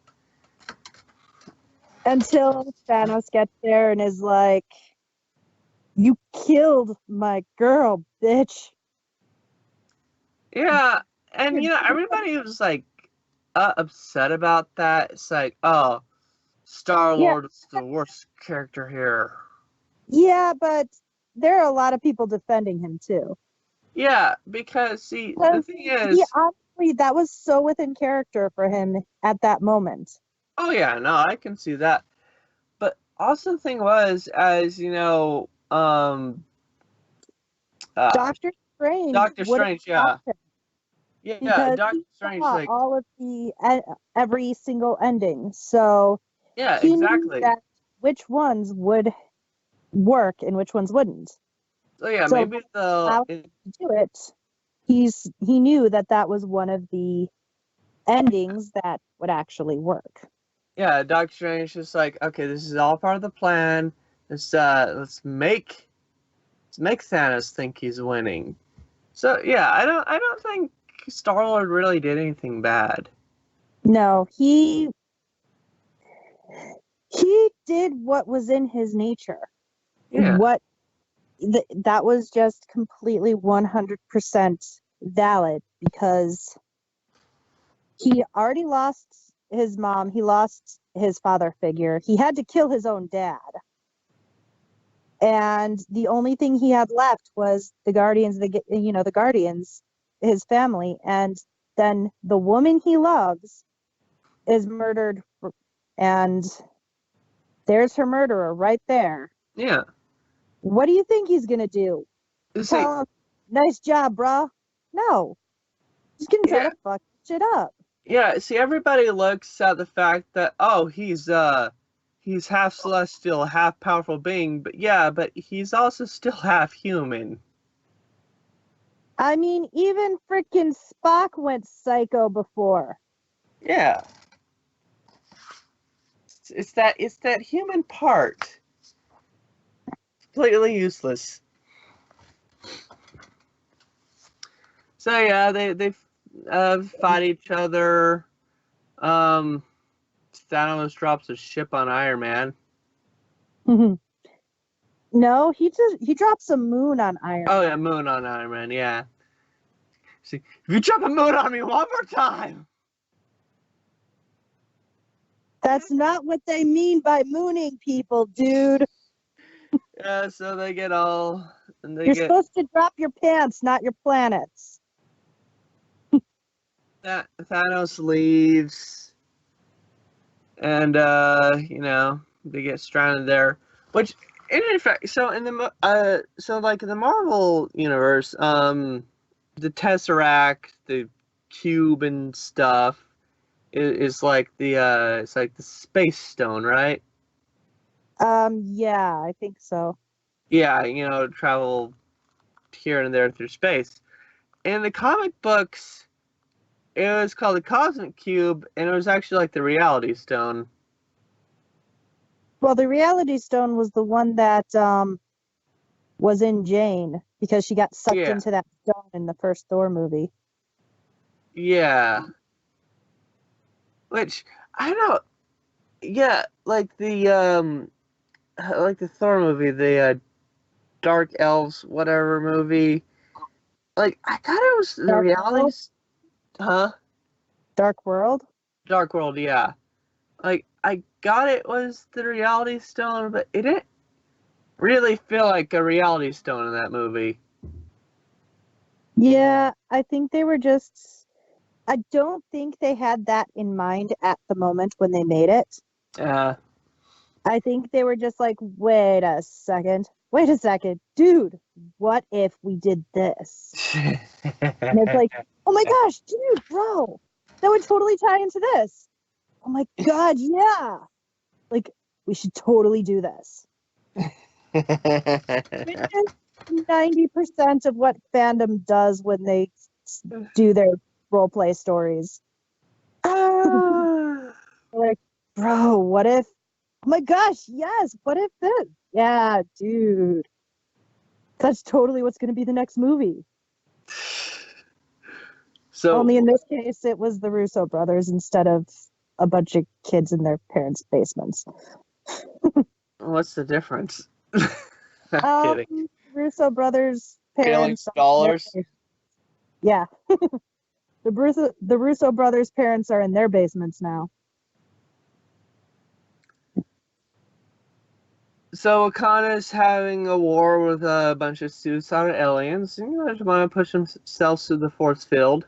Until Thanos gets there and is like, "You killed my girl, bitch." Yeah, and everybody was like upset about that. It's like, oh, Star-Lord is the worst character here. Yeah, but there are a lot of people defending him too. Yeah, because see, the thing is, honestly, that was so within character for him at that moment. oh yeah, no, I can see that. But also the thing was, as Doctor Strange. Doctor Strange, yeah. Yeah, because Doctor he Strange, saw like, all of every single ending, so yeah, he exactly. knew that which ones would work and which ones wouldn't. So yeah, So maybe how to do it, he knew that was one of the endings that would actually work. yeah, Doctor Strange is like, okay, this is all part of the plan. Let's make Thanos think he's winning. So yeah, I don't think Star-Lord really did anything bad. No, he did what was in his nature. Yeah. What that was just completely 100% valid, because he already lost his mom, he lost his father figure, he had to kill his own dad, and the only thing he had left was the Guardians, his family, and then the woman he loves is murdered, and there's her murderer right there. Yeah. What do you think he's gonna do? See, Tell him, "Nice job, bro"? No, he's gonna try to fuck shit up. yeah, see, everybody looks at the fact that, oh, he's he's half celestial, half powerful being, but he's also still half human. I mean, even freaking Spock went psycho before. Yeah. It's that human part. Completely useless. So yeah, they fight each other. Thanos drops a ship on Iron Man. No, he drops a moon on Iron. Oh yeah, moon on Iron Man. Yeah. See, if you drop a moon on me one more time. That's not what they mean by mooning people, dude. Yeah, so they get all. And You're supposed to drop your pants, not your planets. Thanos leaves, and they get stranded there. Which, in fact, so in the Marvel universe, the Tesseract, the cube and stuff is like it's like the space stone, right? Yeah, I think so. Yeah, travel here and there through space. In the comic books, it was called the Cosmic Cube, and it was actually like the Reality Stone. Well, the Reality Stone was the one that was in Jane because she got sucked Yeah. into that stone in the first Thor movie. Yeah. Which I don't know. Yeah, like the Thor movie, the Dark Elves whatever movie. Like I thought it was the Dark Reality, World? huh? Dark World? Dark World, yeah. Like I got it was the Reality Stone, but it didn't really feel like a Reality Stone in that movie. Yeah, I think they were just. I don't think they had that in mind at the moment when they made it. Uh, I think they were just like, wait a second, dude, what if we did this? And it's like, oh my gosh, dude, bro, that would totally tie into this. Oh my God, yeah. Like, we should totally do this. Which is 90% of what fandom does when they do their role play stories. Like, bro, what if? Oh my gosh, yes. What if this? Yeah, dude. That's totally what's going to be the next movie. So Only in this case, it was the Russo brothers instead of a bunch of kids in their parents' basements. what's the difference? I'm kidding. Russo brothers' Failing parents. scholars. Yeah. The Russo brothers' parents are in their basements now. So Wakana's having a war with a bunch of suicidal aliens, and just want to push themselves through the force field.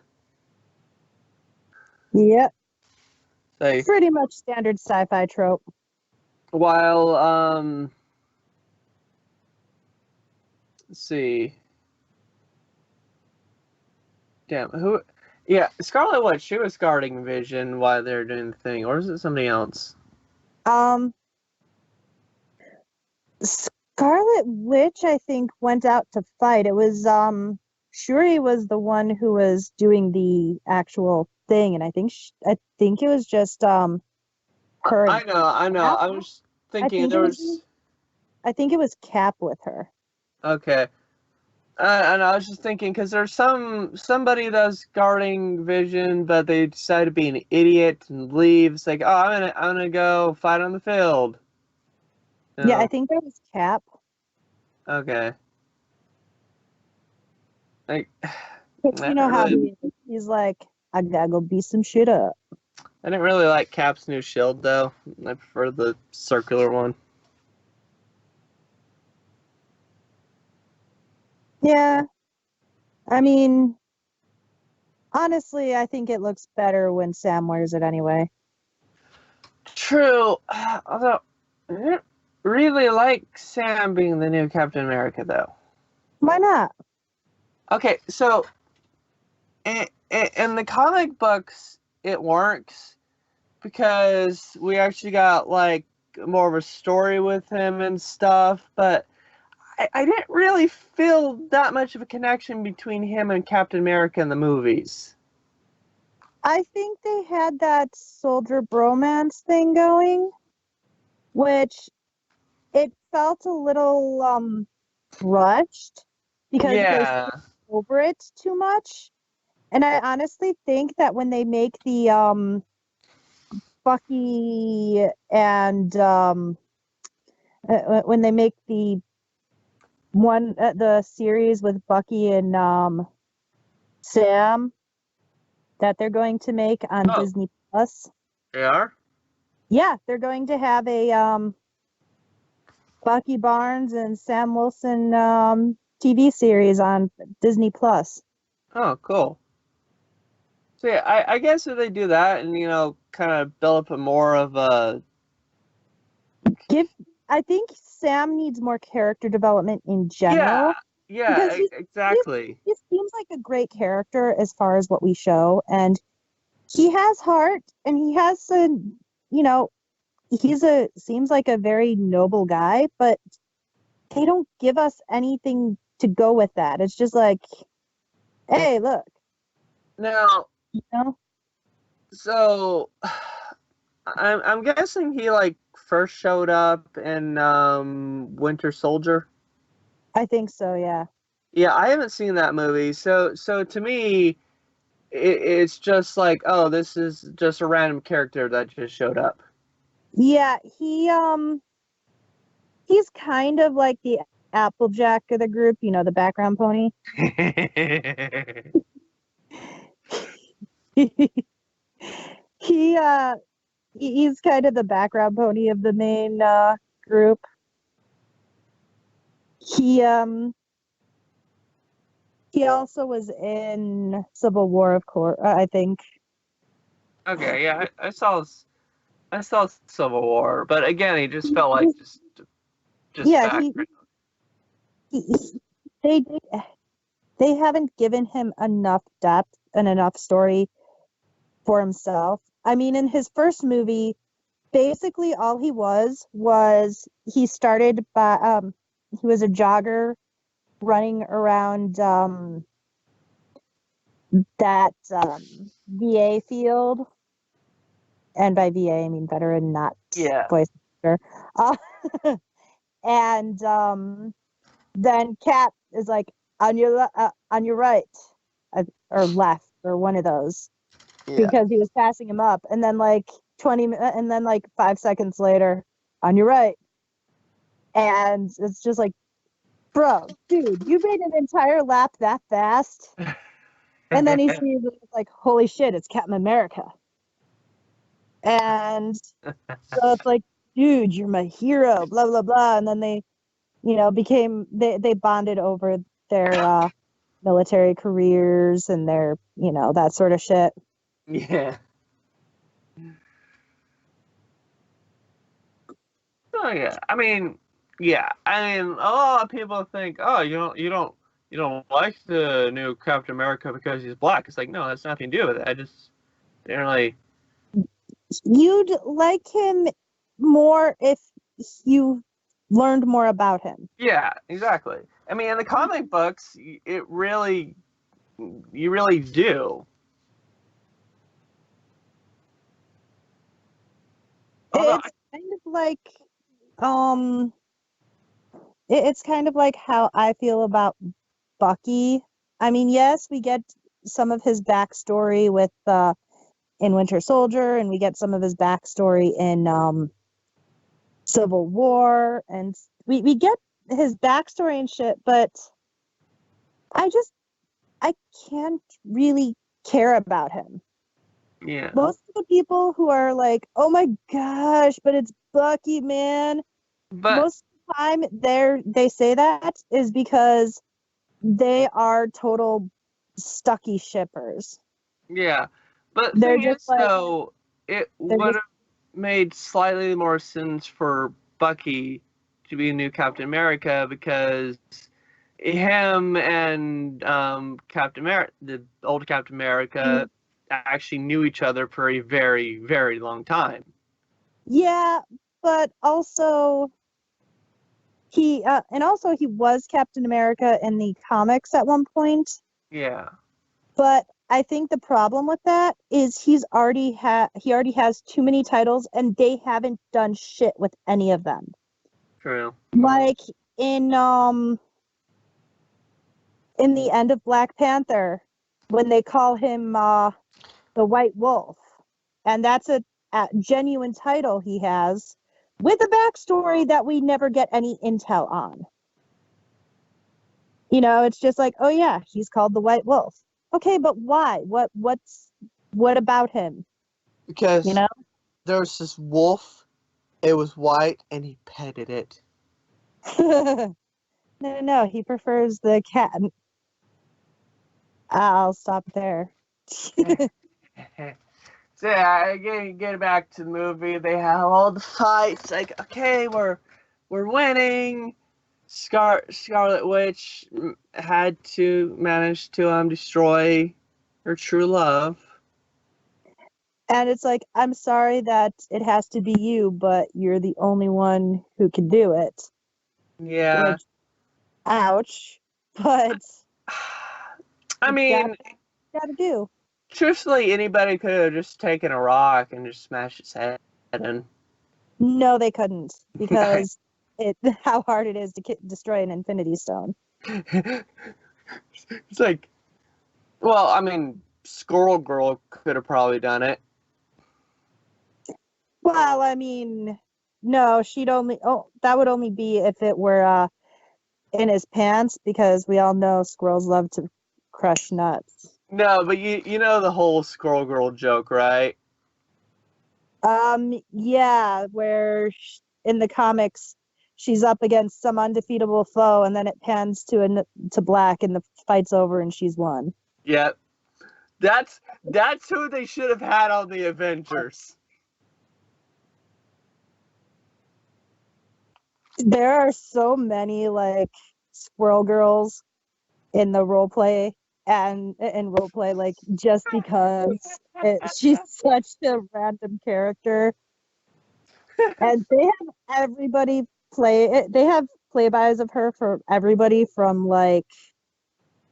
Yep. Like, Pretty much standard sci-fi trope. while let's see. Damn, who? Yeah, Scarlet Witch. She was guarding Vision while they were doing the thing, or is it somebody else? Scarlet Witch, I think, went out to fight. It was Shuri was the one who was doing the actual thing, and I think it was just her. I know. Cap? I was thinking think there it was. I think it was Cap with her. Okay. And I was just thinking because there's somebody that's guarding Vision, but they decide to be an idiot and leave. It's like, oh, I'm gonna go fight on the field. Yeah, I think that was Cap. Okay. Like, You know how he is. He's like, I gotta go beat some shit up. I didn't really like Cap's new shield though. I prefer the circular one. Yeah, I mean, honestly, I think it looks better when Sam wears it anyway. True. Although, I didn't really like Sam being the new Captain America though. Why not? Okay, so in the comic books, it works because we actually got like more of a story with him and stuff, but I didn't really feel that much of a connection between him and Captain America in the movies. I think they had that soldier bromance thing going, which it felt a little rushed because they Yeah. skipped over it too much. And I honestly think that when they make the Bucky and when they make the series with Bucky and Sam that they're going to make on Oh, Disney Plus. they are? Yeah, they're going to have a Bucky Barnes and Sam Wilson TV series on Disney Plus. Oh, cool. So yeah, I guess if they do that and kind of build up a more of a I think Sam needs more character development in yeah, general because exactly. he seems like a great character as far as what we show, and he has heart, and he has you know, seems like a very noble guy, but they don't give us anything to go with that. It's just like, hey, look, Now, you know, so I'm guessing he like first showed up in Winter Soldier. I think so, yeah. Yeah, I haven't seen that movie. So to me, it's just like, oh, this is just a random character that just showed up. Yeah, he's kind of like the Applejack of the group, the background pony. he he's kind of the background pony of the main group. He he also was in Civil War, of course, I think. Okay, yeah, I saw Civil War, but again, he just felt like just Yeah, background. they they haven't given him enough depth and enough story for himself. I mean, in his first movie, basically all he was he started by he was a jogger running around that VA field, and by VA I mean veteran, not Yeah. voice actor. Uh, and then Cap is like on your right, or left, or one of those, Yeah. because he was passing him up, and then like 5 seconds later, on your right, and it's just like, bro, dude, you made an entire lap that fast. And then he sees it, it's like, holy shit, it's Captain America. And so it's like, dude, you're my hero, blah, blah, blah. And then they, they bonded over their military careers and their, that sort of shit. Yeah. Oh yeah. I mean, a lot of people think, oh, you don't like the new Captain America because he's black. It's like, no, that's nothing to do with it. I just didn't really. You'd like him more if you learned more about him. Yeah, exactly. I mean, in the comic books, you really do. Although, It's kind of like, um, it's kind of like how I feel about Bucky. I mean, yes, we get some of his backstory with in Winter Soldier, and we get some of his backstory in Civil War, and we get his backstory and shit, but I can't really care about him. yeah, Most of the people who are like, oh my gosh, but it's Bucky, man. but Most of the time they say that is because they are total Stucky shippers. yeah, but the They're thing just is, like though, it they're would just have made slightly more sense for Bucky to be a new Captain America because him and Captain America, the old Captain America, actually knew each other for a very, very long time. yeah, but also he was Captain America in the comics at one point. Yeah. But I think the problem with that is he already has too many titles, and they haven't done shit with any of them. True. Like in the end of Black Panther, when they call him the White Wolf, and that's a genuine title he has with a backstory that we never get any intel on. You know, it's just like, oh yeah, he's called the White Wolf. Okay, but why? What about him? Because You know? there was this wolf, it was white, and he petted it. No, he prefers the cat. I'll stop there. So yeah, get back to the movie. They have all the fights. Like, okay, we're winning. Scarlet Witch had to manage to destroy her true love. And it's like, I'm sorry that it has to be you, but you're the only one who can do it. Yeah. Which, ouch. But I mean, gotta do. truthfully, anybody could have just taken a rock and just smashed his head in. No, they couldn't, because how hard it is to destroy an Infinity Stone. It's like, well, I mean, Squirrel Girl could have probably done it. Well, I mean, no, that would only be if it were in his pants, because we all know squirrels love to crush nuts. No, but you know the whole Squirrel Girl joke, right? Yeah, where in the comics she's up against some undefeatable foe, and then it pans to black, and the fight's over, and she's won. Yep. That's who they should have had on the Avengers. There are so many like Squirrel Girls in the role play, like, just because she's such a random character, and they have everybody they have playbys of her for everybody from like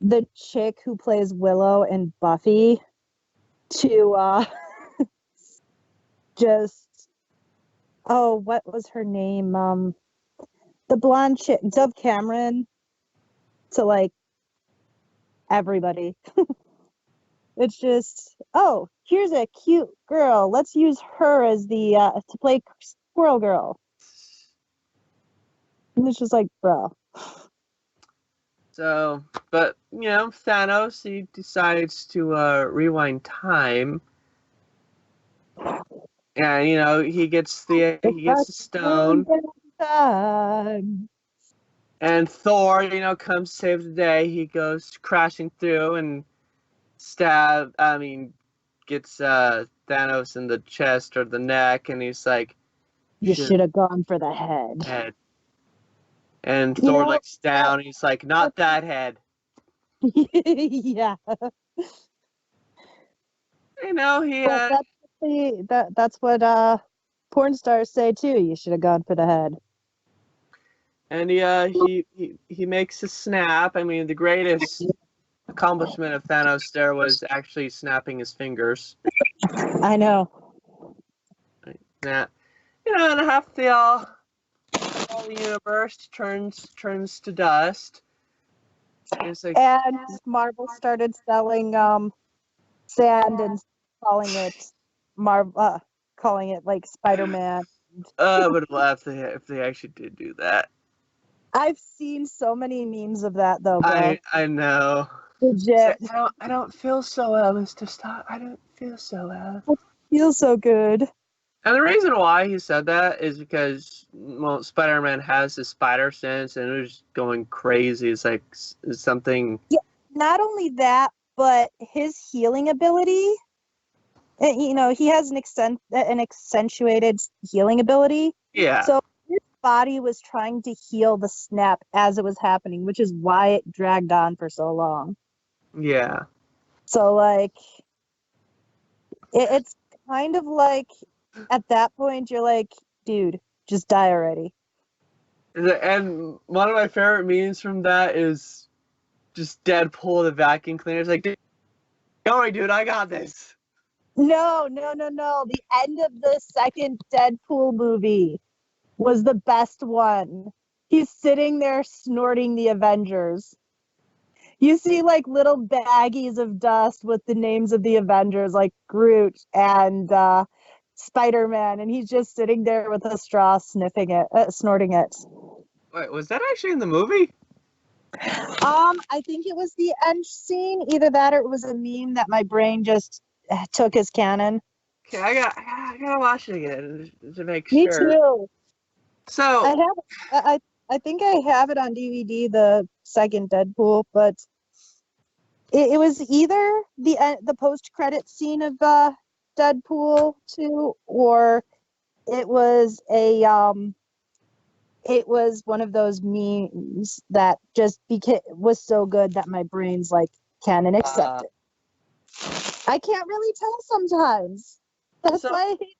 the chick who plays Willow in Buffy to just, oh, what was her name, the blonde chick, Dove Cameron, to like everybody. It's just, oh, here's a cute girl, let's use her as the to play Squirrel Girl. And it's just like, bro. So, but Thanos, he decides to rewind time, and he gets the stone, Time. and Thor, comes to save the day. He goes crashing through and gets Thanos in the chest or the neck, and he's like, You should have gone for the head. head. And Thor looks down, and he's like, not that head. Yeah. That's what porn stars say too. You should have gone for the head. And he makes a snap. I mean, the greatest accomplishment of Thanos there was actually snapping his fingers. I know. That, and half the all the universe turns to dust. Like, and Marvel started selling sand and calling it like Spider-Man. I would have laughed if they actually did do that. I've seen so many memes of that though, bro. I know. Legit. I don't feel so well, Mr. Stark. I don't feel so well. It feels so good. And the reason why he said that is because, well, Spider-Man has his spider sense, and it was going crazy. It's like something. Yeah, not only that, but his healing ability. He has an accentuated healing ability. Yeah. So his body was trying to heal the snap as it was happening, which is why it dragged on for so long. Yeah. So, like, it's kind of like, at that point, you're like, dude, Just die already. And one of my favorite memes from that is just Deadpool the vacuum cleaner. It's like, don't worry, dude, I got this. No. The end of the second Deadpool movie was the best one. He's sitting there snorting the Avengers. You see like little baggies of dust with the names of the Avengers, like Groot and Spider-Man, and he's just sitting there with a straw, sniffing it, snorting it. Wait, was that actually in the movie? I think it was the end scene, either that or it was a meme that my brain just took as canon. Okay, I gotta watch it again to make Me sure. too. So I think I have it on DVD, the second Deadpool, but it was either the post credit scene of Deadpool 2, or it was it was one of those memes that just was so good that my brain's like canon accept it. I can't really tell sometimes. That's why I hate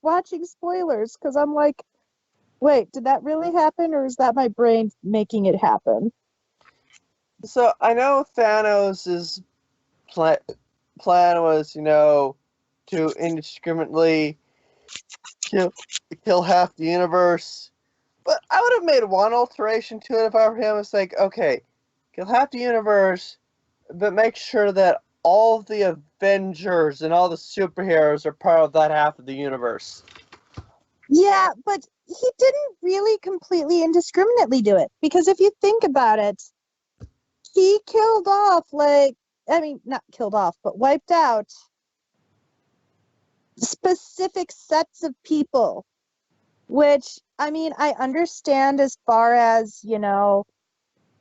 watching spoilers, because I'm like, wait, did that really happen, or is that my brain making it happen? So I know Thanos' plan was, to indiscriminately kill half the universe. But I would have made one alteration to it if I were him. It's like, okay, kill half the universe, but make sure that all the Avengers and all the superheroes are part of that half of the universe. Yeah, but he didn't really completely indiscriminately do it, because if you think about it, he killed off, not killed off, but wiped out specific sets of people, which, I understand as far as,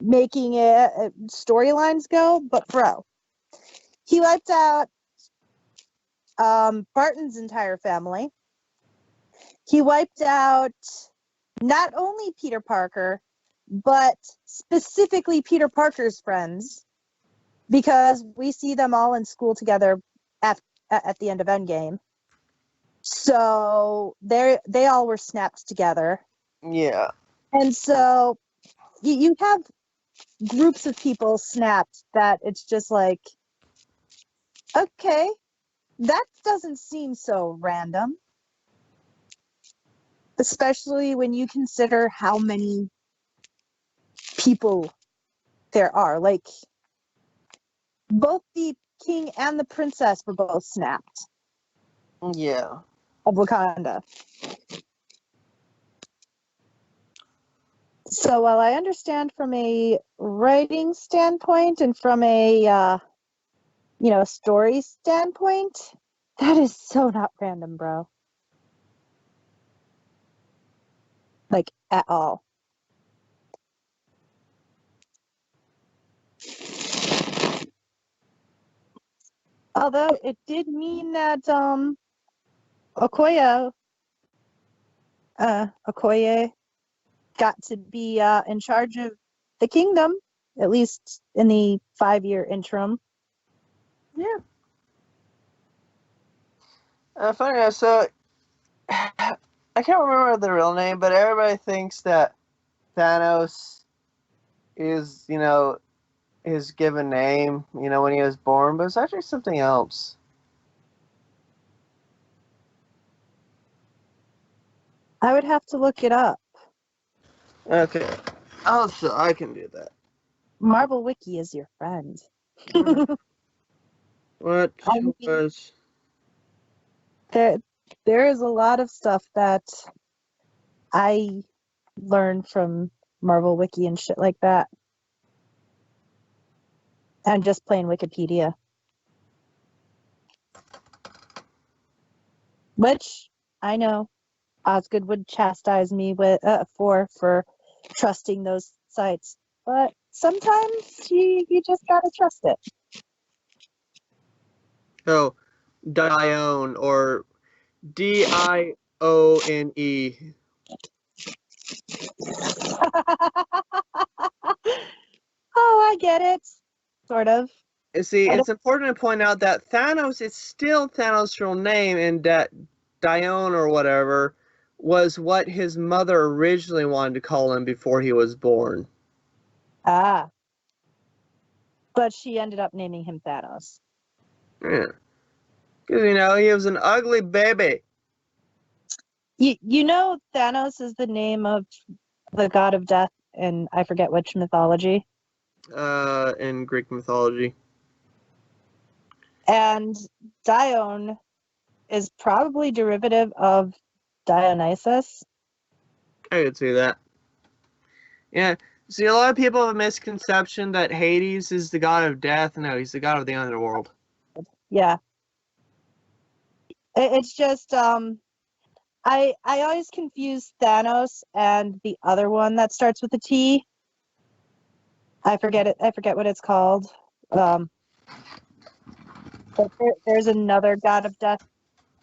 making it storylines go, but bro, he wiped out Barton's entire family. He wiped out not only Peter Parker, but specifically Peter Parker's friends, because we see them all in school together at the end of Endgame. So they all were snapped together. Yeah. And so you have groups of people snapped that it's just like, okay, that doesn't seem so random. Especially when you consider how many people there are. Like, both the king and the princess were both snapped. Yeah. Of Wakanda. So while I understand from a writing standpoint and from a story standpoint, that is so not random, bro. Like, at all. Although it did mean that Okoye got to be in charge of the kingdom, at least in the 5-year interim. Yeah. Funny enough, so I can't remember the real name, but everybody thinks that Thanos is, his given name, when he was born, but it's actually something else. I would have to look it up. Okay. Also, I can do that. Marvel Wiki is your friend. What was... There is a lot of stuff that I learned from Marvel Wiki and shit like that. And just plain Wikipedia. Which, I know, Osgood would chastise me for trusting those sites. But sometimes you just gotta trust it. Oh, Dione, or Dione. Oh, I get it. Sort of. See, it's important to point out that Thanos is still Thanos' real name, and that Dione or whatever was what his mother originally wanted to call him before he was born. Ah, but she ended up naming him Thanos. Yeah. Because, he was an ugly baby. You know Thanos is the name of the god of death in I forget which mythology. In Greek mythology. And Dione is probably derivative of Dionysus. I could see that. Yeah. See, a lot of people have a misconception that Hades is the god of death. No, he's the god of the underworld. Yeah. It's just I always confuse Thanos and the other one that starts with a T. I forget it. I forget what it's called. Um, but there's another god of death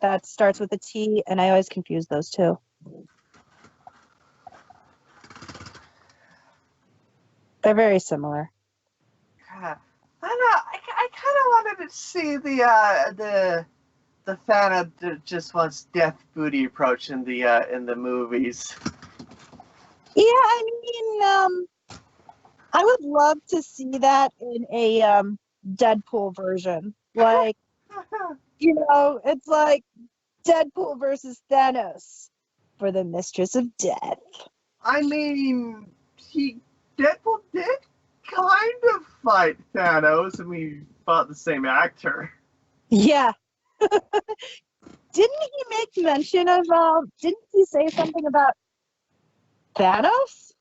that starts with a T, and I always confuse those two. They're very similar. God, I know. I kind of wanted to see the Thanos that just wants death booty approach in the movies. Yeah, I mean, I would love to see that in a Deadpool version. Like, it's like Deadpool versus Thanos for the Mistress of Death. I mean, Deadpool did kind of fight Thanos, and we fought the same actor. Yeah. Didn't he make mention of, didn't he say something about Thanos?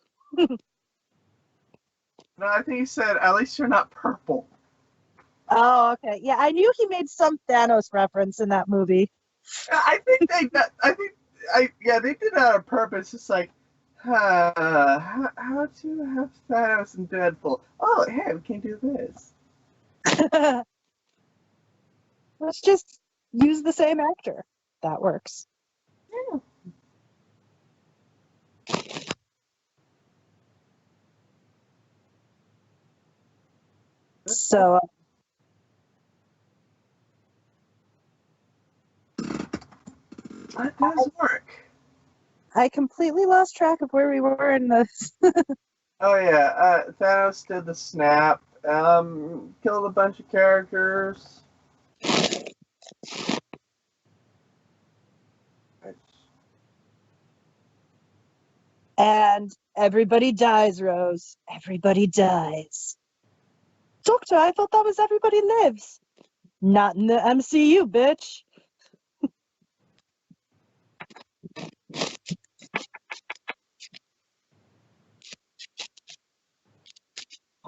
No, I think he said, "At least you're not purple." Oh, okay. Yeah, I knew he made some Thanos reference in that movie. I think they did that on purpose. It's like, how to have Thanos and Deadpool? Oh, hey, we can do this. Let's just use the same actor. That works. Yeah. So That does work. I completely lost track of where we were in this. Oh yeah, Thanos did the snap. Killed a bunch of characters. And everybody dies, Rose. Everybody dies. Doctor, I thought that was everybody lives. Not in the MCU, bitch.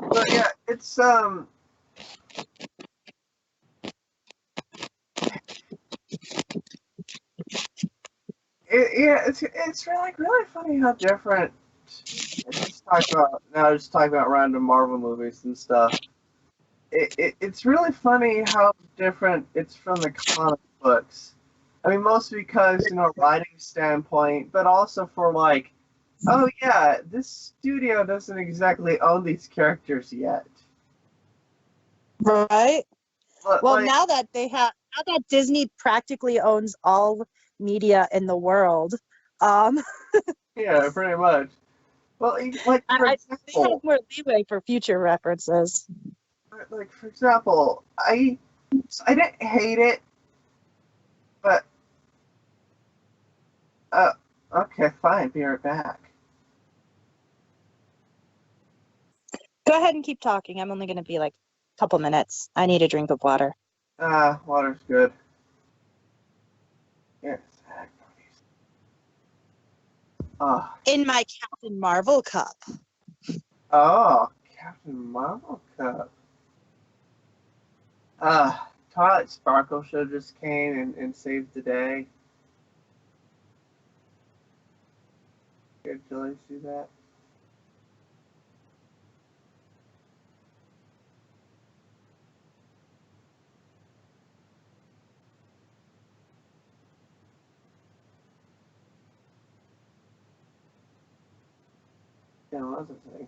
But yeah, it's really funny how different. Just talking about random Marvel movies and stuff. It's really funny how different it's from the comic books. I mean, mostly because writing standpoint, but also for like, oh yeah, this studio doesn't exactly own these characters yet. Right? But Well, like, now that Disney practically owns all media in the world, um, yeah, pretty much. Well, like for they have example, more leeway for future references. I didn't hate it, but uh, okay, fine, be right back. Go ahead and keep talking. I'm only going to be like a couple minutes. I need a drink of water. Water's good. Yes. Oh, In my Captain Marvel cup. oh, Captain Marvel cup. Twilight Sparkle show just came and saved the day. Did Julie see that? Yeah, what was I saying?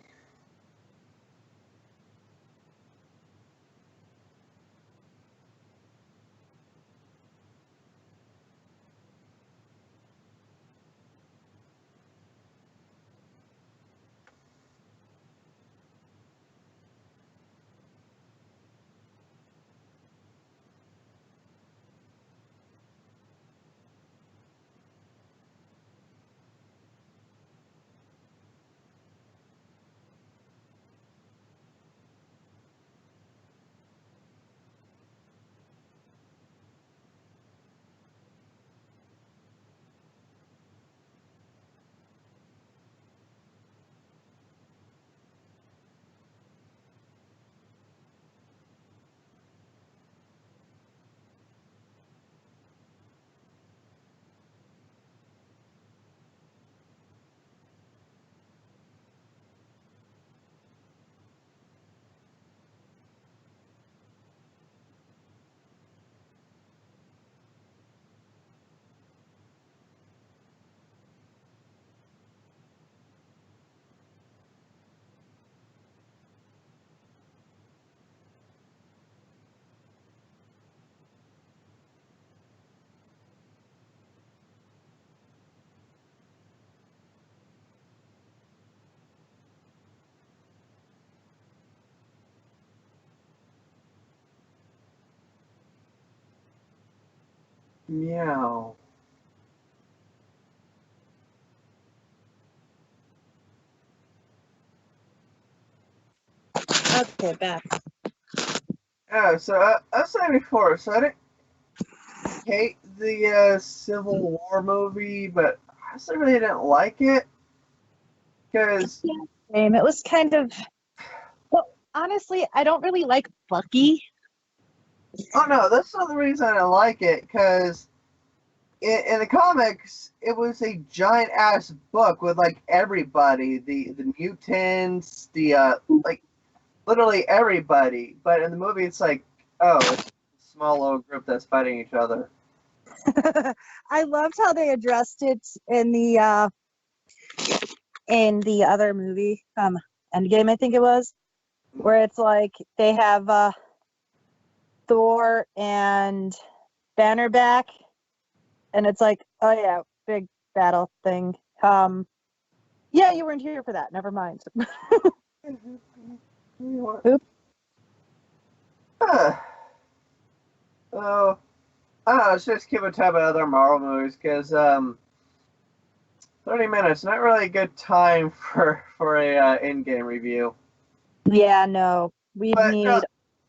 Meow. Okay, back. Yeah, so I was saying before, so I didn't hate the Civil War movie, but I also really didn't like it because Yeah, same. It was kind of, well, honestly, I don't really like Bucky. oh no, that's not the reason I didn't like it. Because in the comics, it was a giant ass book with like everybody, the mutants, the like literally everybody. But in the movie, it's like, oh, it's a small little group that's fighting each other. I loved how they addressed it in the other movie, Endgame, I think it was, where it's like they have Thor and Banner back, and it's like, oh yeah, big battle thing. Yeah, you weren't here for that. Never mind. Oops. So I don't know. Let's just keep a tab on other Marvel movies because 30 minutes not really a good time for a in-game review. Yeah, no, we'd But no, need a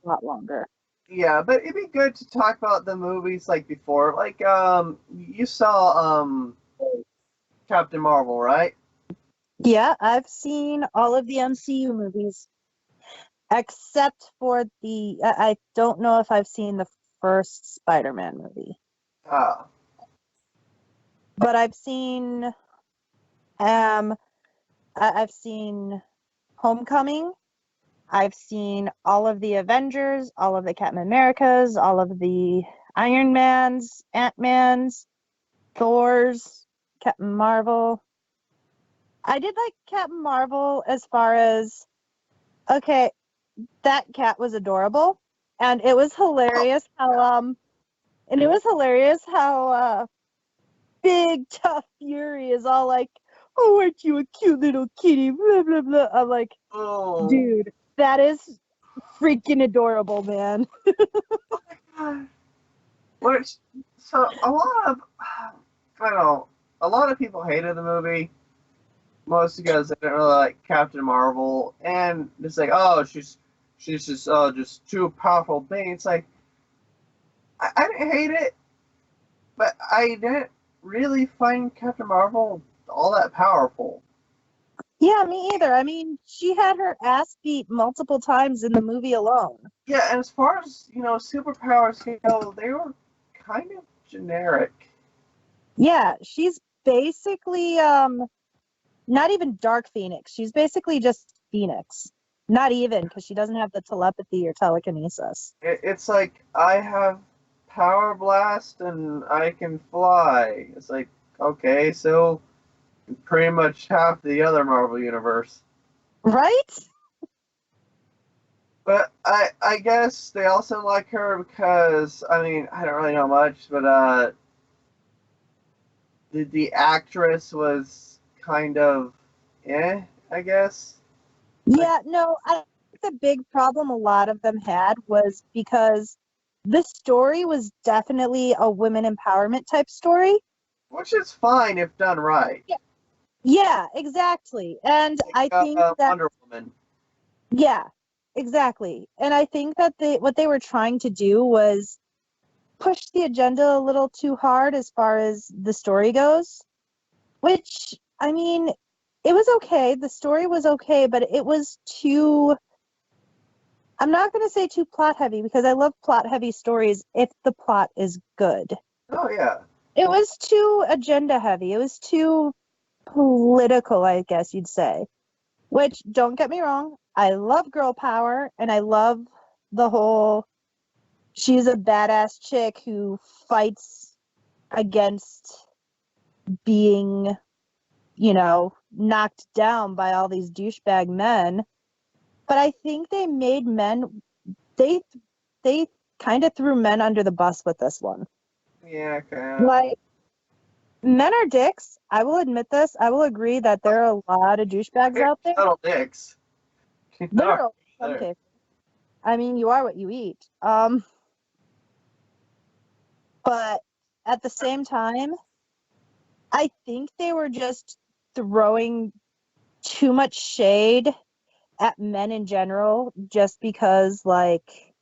lot longer. yeah, but it'd be good to talk about the movies like before. Like you saw Captain Marvel, right? Yeah, I've seen all of the MCU movies except for I don't know if I've seen the first Spider-Man movie, Ah, but um I've seen Homecoming. I've seen all of the Avengers, all of the Captain Americas, all of the Iron Mans, Ant-Mans, Thors, Captain Marvel. I did like Captain Marvel as far as, okay, that cat was adorable, and it was hilarious how big tough Fury is all like, oh, aren't you a cute little kitty, blah blah blah. I'm like, oh, dude, that is freaking adorable, man. God. Which so a lot of I don't know. A lot of people hated the movie, mostly because they didn't really like Captain Marvel, and it's like, oh, she's just too powerful being. It's like I didn't hate it, but I didn't really find Captain Marvel all that powerful. Yeah, me either. I mean, she had her ass beat multiple times in the movie alone. Yeah, and as far as superpowers go, they were kind of generic. Yeah, she's basically not even Dark Phoenix. She's basically just Phoenix. Not even, because she doesn't have the telepathy or telekinesis. It's like I have power blast and I can fly. It's like, okay, so pretty much half the other Marvel universe. Right? But I guess they also like her because I mean I don't really know much, but the actress was kind of I guess. Like Yeah, no, I think the big problem a lot of them had was because the story was definitely a women empowerment type story. which is fine if done right. Yeah, yeah, exactly. And I think that, Wonder Woman. yeah, exactly. And I think that what they were trying to do was push the agenda a little too hard as far as the story goes, which, I mean, it was okay. The story was okay, but it was too, I'm not going to say too plot heavy because I love plot heavy stories if the plot is good. Oh yeah. It was too agenda heavy. It was too political, I guess you'd say. Which, don't get me wrong, I love girl power and I love the whole she's a badass chick who fights against being, knocked down by all these douchebag men. But I think they they kind of threw men under the bus with this one. Yeah, kind of. Like, men are dicks. I will admit this. I will agree that there are a lot of douchebags out there. Little dicks. Literal, in some There. cases. I mean, you are what you eat. But at the same time, I think they were just throwing too much shade at men in general just because, like,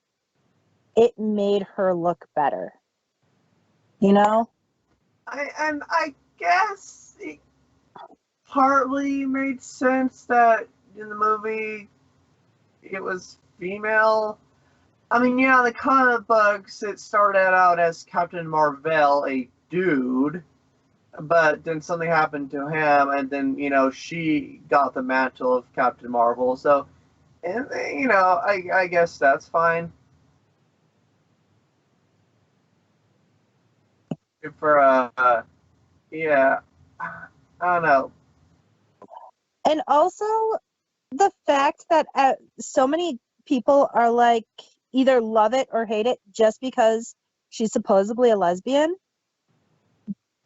it made her look better. You know? I guess it partly made sense that in the movie it was female. I mean, yeah, the comic books it started out as Captain Marvel, a dude, but then something happened to him, and then she got the mantle of Captain Marvel. So, and I guess that's fine for yeah, I don't know. And also the fact that so many people are like either love it or hate it just because she's supposedly a lesbian,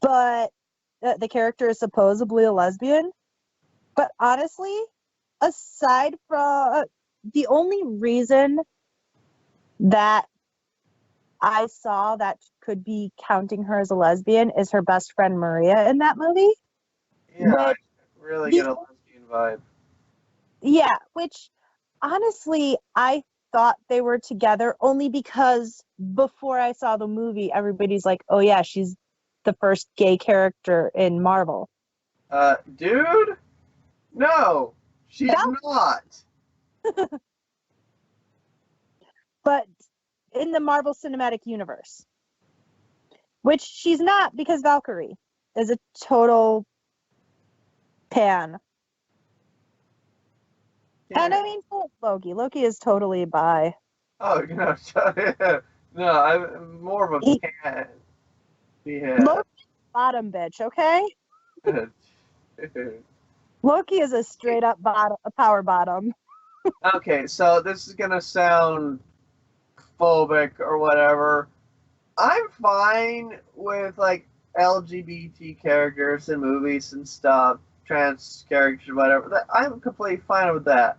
but the character is supposedly a lesbian. But honestly, aside from the only reason that I saw that could be counting her as a lesbian is her best friend Maria in that movie. Yeah, I Which really get the a lesbian vibe. yeah, which honestly I thought they were together only because before I saw the movie, everybody's like, "Oh yeah, she's the first gay character in Marvel." Dude, no, she's No, not. but in the Marvel Cinematic Universe, which she's not because Valkyrie is a total pan. And Yeah. I mean, so is Loki. Loki is totally bi. Oh, no, I'm more of a He, pan. Yeah. Loki's bottom bitch, okay? Loki is a straight up bottom, a power bottom. Okay, so this is gonna sound phobic or whatever. I'm fine with like LGBT characters in movies and stuff, trans characters, whatever. I'm completely fine with that.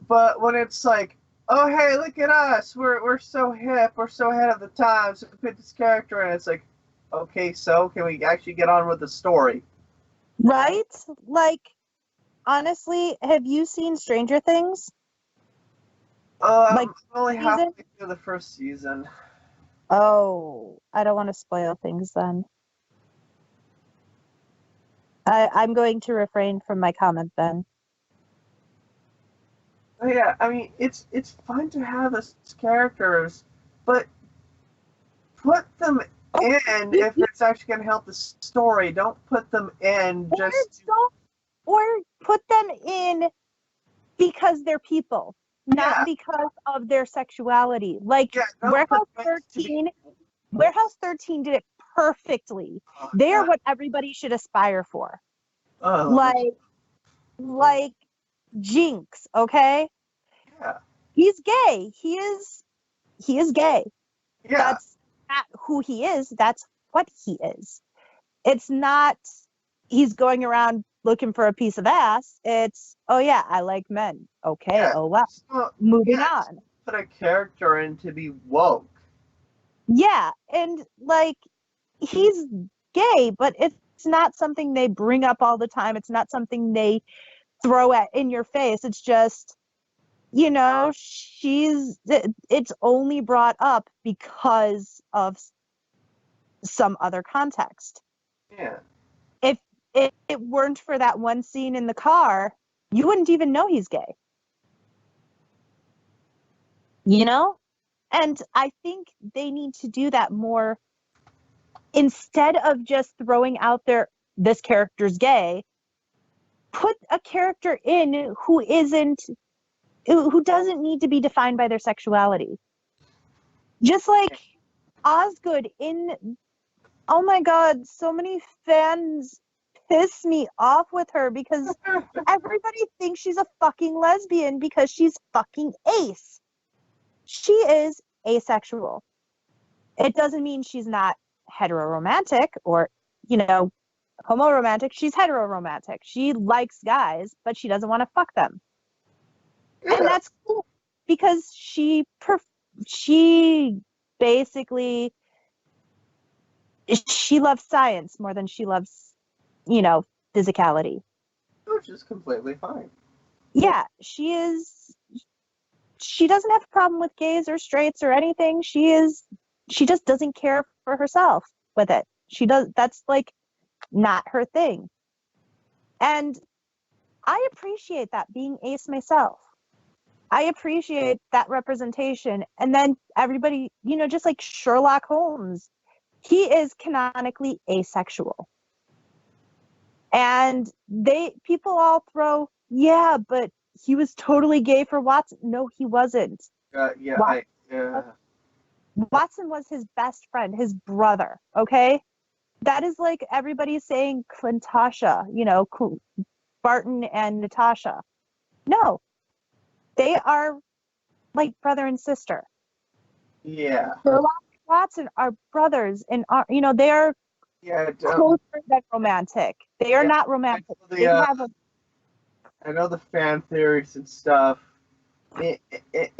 But when it's like, oh hey, look at us, we're so hip, we're so ahead of the times, so we put this character in, it's like, okay, so can we actually get on with the story? Right? Like, honestly, have you seen Stranger Things? Like, I'm only season? halfway through the first season. Oh, I don't want to spoil things then. I'm going to refrain from my comment then. Oh, yeah, I mean it's fun to have these characters, but put them Oh, in if it's actually going to help the story. Don't put them in or just don't, or put them in because they're people, not yeah, because of their sexuality. Like yeah. Don't put Warehouse them to be. 13, Warehouse 13 did it perfectly. Oh They are god. what everybody should aspire for. Oh Like Jinx, okay? yeah, He's gay. He is gay. yeah, That's not who he is. That's what he is. It's not he's going around looking for a piece of ass. It's, oh yeah, I like men. Okay, yeah. oh well. So, Moving yeah, on. put a character in to be woke. Yeah, and like he's gay, but it's not something they bring up all the time. It's not something they throw at in your face. It's just, it's only brought up because of some other context. Yeah, If it weren't for that one scene in the car, you wouldn't even know he's gay. You know? And I think they need to do that more instead of just throwing out there this character's gay. Put a character in who doesn't need to be defined by their sexuality. Just like Osgood in, oh my god, so many fans piss me off with her because everybody thinks she's a fucking lesbian because she's fucking ace. She is asexual. It doesn't mean she's not heteroromantic or, homoromantic. She's heteroromantic. She likes guys, but she doesn't want to fuck them. And yeah, that's cool because she basically She loves science more than she loves, physicality. Which is completely fine. Yeah, she doesn't have a problem with gays or straights or anything. She just doesn't care for herself with it. That's like not her thing. And I appreciate that being ace myself. I appreciate that representation. And then everybody, just like Sherlock Holmes, he is canonically asexual. And people all throw, yeah, but he was totally gay for Watson. No, he wasn't. Watson was his best friend, his brother. Okay, that is like everybody saying Clintasha, Barton and Natasha. No, they are like brother and sister. Yeah. Sherlock and Watson are brothers, and they are closer than romantic. They are not romantic. I know the fan theories and stuff.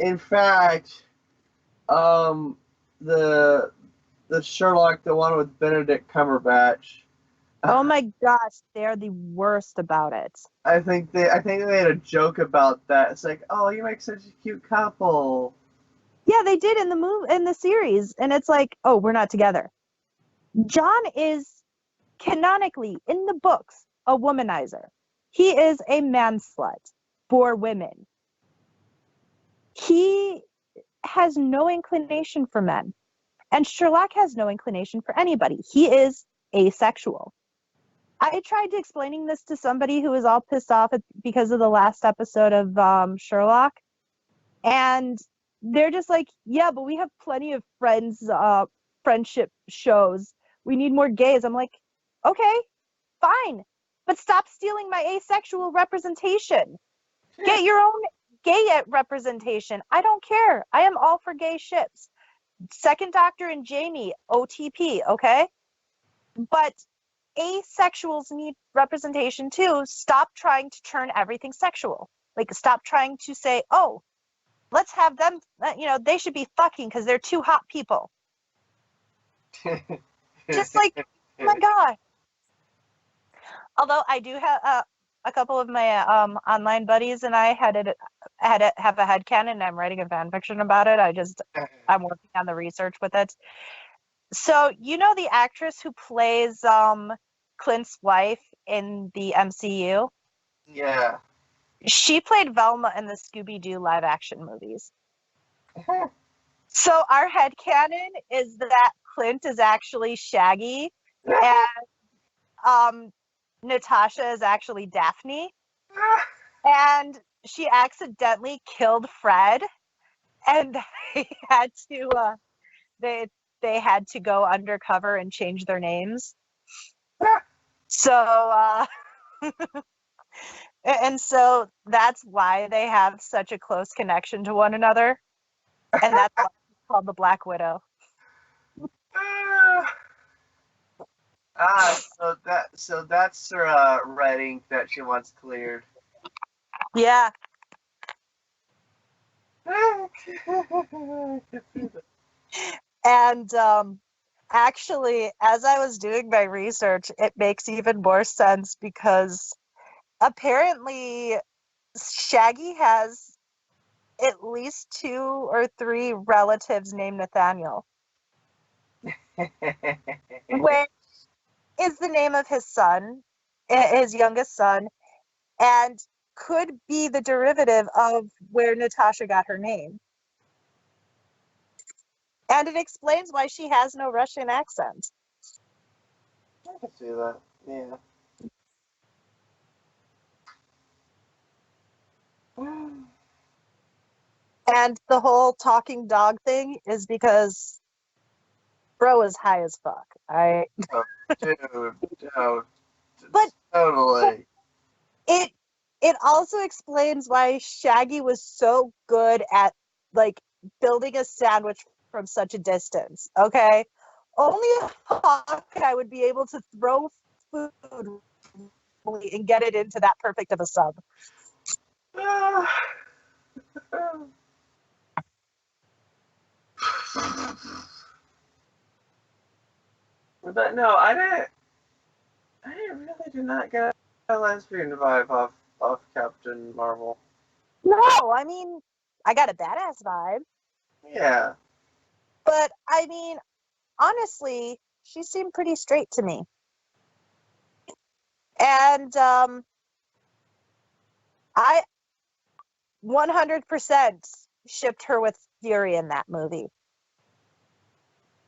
In fact, the Sherlock, the one with Benedict Cumberbatch. Oh my gosh, they're the worst about it. I think they made a joke about that. It's like, oh, you make such a cute couple. Yeah, they did in the series, and it's like, oh, we're not together. John is canonically in the books a womanizer. He is a man slut for women. He has no inclination for men, and Sherlock has no inclination for anybody. He is asexual. I tried to explaining this to somebody who was all pissed off because of the last episode of Sherlock, and they're just like, yeah, but we have plenty of friendship shows. We need more gays. I'm like, okay, fine, but stop stealing my asexual representation. Get your own gay representation. I don't care. I am all for gay ships. Second Doctor and Jamie, OTP, okay? But asexuals need representation too. Stop trying to turn everything sexual. Like, stop trying to say, oh, let's have them, they should be fucking because they're two hot people. Just like, oh my God. Although I do have a couple of my online buddies and I have a headcanon and I'm writing a fan fiction about it. I'm working on the research with it. So, the actress who plays Clint's wife in the MCU? Yeah. She played Velma in the Scooby-Doo live action movies. So our headcanon is that Clint is actually Shaggy and Natasha is actually Daphne. And she accidentally killed Fred and they had to they had to go undercover and change their names. So and so that's why they have such a close connection to one another. And that's why it's called the Black Widow. So that's her writing that she wants cleared. Yeah. And actually, as I was doing my research, it makes even more sense because apparently Shaggy has at least 2 or 3 relatives named Nathaniel, which is the name of his son, his youngest son, and could be the derivative of where Natasha got her name. And it explains why she has no Russian accent. I can see that, yeah. And the whole talking dog thing is because bro is high as fuck. Oh, dude, But totally. It also explains why Shaggy was so good at like building a sandwich from such a distance. Okay, only a Hawkeye would be able to throw food and get it into that perfect of a sub. But no, I didn't. I really did not get a lesbian vibe off Captain Marvel. No, I mean, I got a badass vibe, Yeah. but I mean, honestly, she seemed pretty straight to me. And I 100% shipped her with Fury in that movie.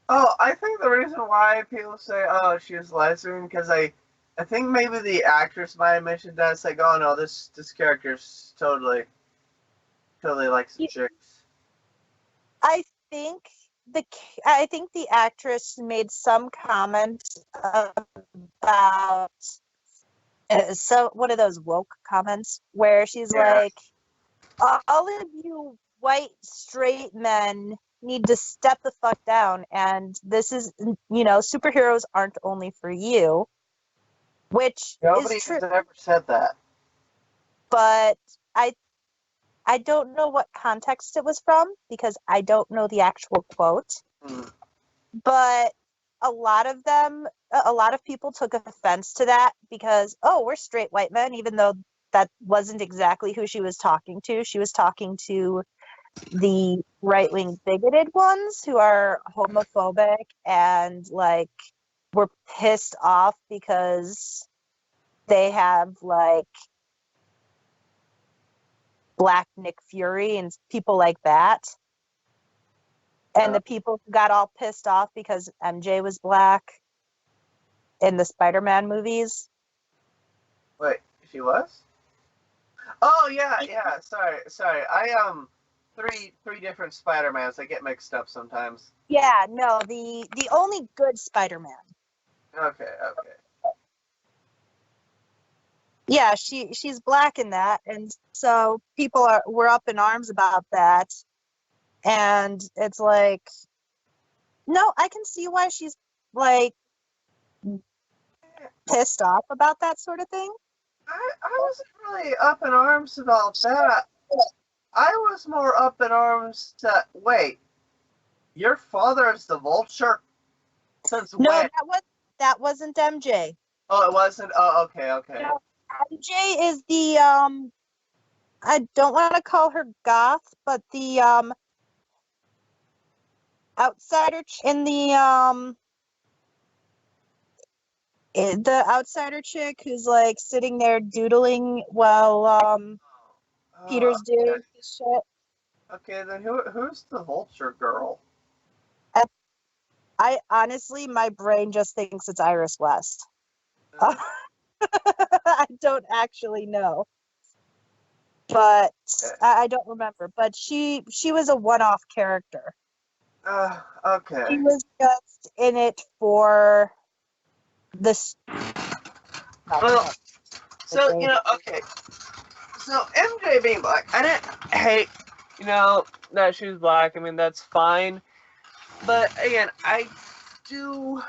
Oh, I think the reason why people say, "Oh, she's lesbian," because I think maybe the actress might have mentioned that. It's like, "Oh no, this character's totally likes the chicks." I think the I think the actress made some comment about so one of those woke comments where she's Yeah. like, all of you white straight men need to step the fuck down, and this is, superheroes aren't only for you, which is Nobody true, has ever said that. but I don't know what context it was from because I don't know the actual quote, Hmm. but a lot of people took offense to that because, oh, we're straight white men, even though that wasn't exactly who she was talking to. She was talking to the right-wing bigoted ones who are homophobic and like were pissed off because they have like Black Nick Fury and people like that. And the people who got all pissed off because MJ was black in the Spider-Man movies. Wait, she was? Oh yeah. Sorry. Three different Spider-Mans. I get mixed up sometimes. Yeah, no, the only good Spider-Man. Okay. Yeah, she's black in that, and so people were up in arms about that. And it's like, no, I can see why she's like pissed off about that sort of thing. I wasn't really up in arms about that. I was more up in arms that wait, your father is the Vulture? Since No, when? that wasn't MJ. Oh, it wasn't. Oh, okay. No, MJ is the I don't want to call her goth, but the outsider the outsider chick who's like sitting there doodling while Peter's Okay. doing his shit. Okay, then who's the Vulture girl? I honestly, my brain just thinks it's Iris West. Uh, I don't actually know, but okay. I don't remember. But she was a one-off character. Okay. She was just in it for this. Well, so okay. So MJ being black, I didn't hate, that she was black. I mean, that's fine. But again, I do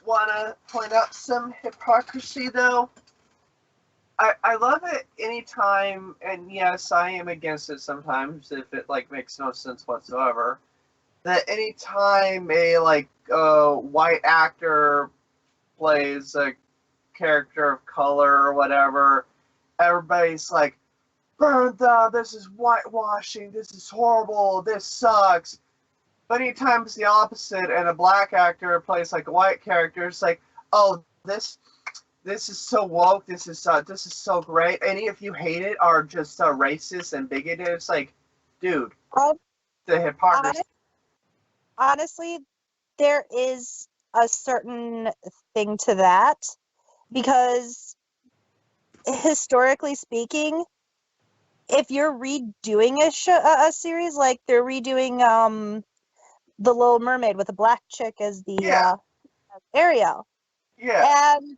want to point out some hypocrisy, though. I love it anytime, and yes, I am against it sometimes if it like makes no sense whatsoever. That anytime a white actor plays a character of color or whatever, everybody's like, Bertha, this is whitewashing, this is horrible, this sucks. But anytime it's the opposite and a black actor plays like a white character, it's like, oh, this is so woke, this is so great. Any of you hate it are just racist and bigoted. It's like, dude, Um, the hypocrisy. honestly, there is a certain thing to that because historically speaking, if you're redoing a series like they're redoing The Little Mermaid with a black chick as the Yeah, Ariel, yeah. and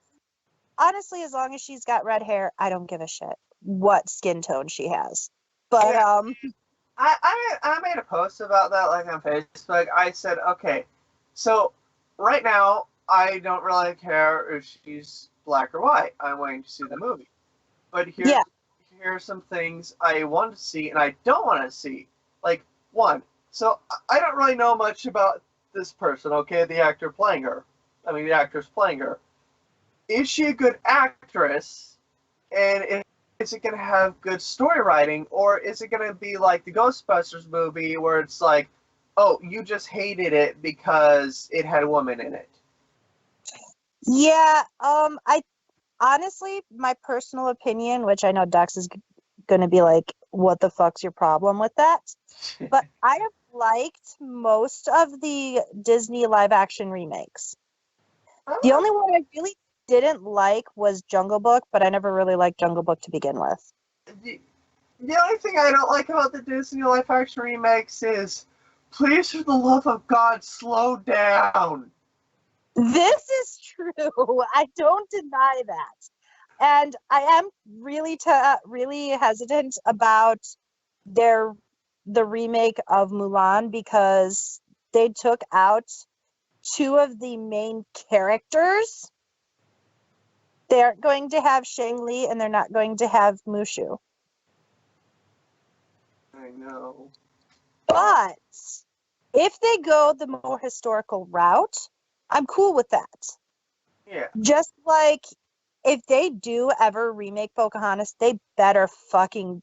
honestly, as long as she's got red hair, I don't give a shit what skin tone she has. But Yeah, I made a post about that like on Facebook. I said, okay, so right now I don't really care if she's black or white. I'm waiting to see the movie. But yeah, here are some things I want to see and I don't want to see. Like one, so I don't really know much about this person, okay, the actor playing her. I mean, the actress playing her. Is she a good actress? And is it going to have good story writing? Or is it going to be like the Ghostbusters movie where it's like, oh, you just hated it because it had a woman in it? Yeah, I honestly, my personal opinion, which I know Dex is going to be like, what the fuck's your problem with that? But I have liked most of the Disney live action remakes. The only one I really didn't like was Jungle Book, but I never really liked Jungle Book to begin with. The only thing I don't like about the Disney live action remakes is, please, for the love of God, slow down. This is true. I don't deny that. And I am really hesitant about the remake of Mulan because they took out two of the main characters. They aren't going to have Shang Li and they're not going to have Mushu. I know. But if they go the more historical route, I'm cool with that. Yeah. Just like if they do ever remake Pocahontas, they better fucking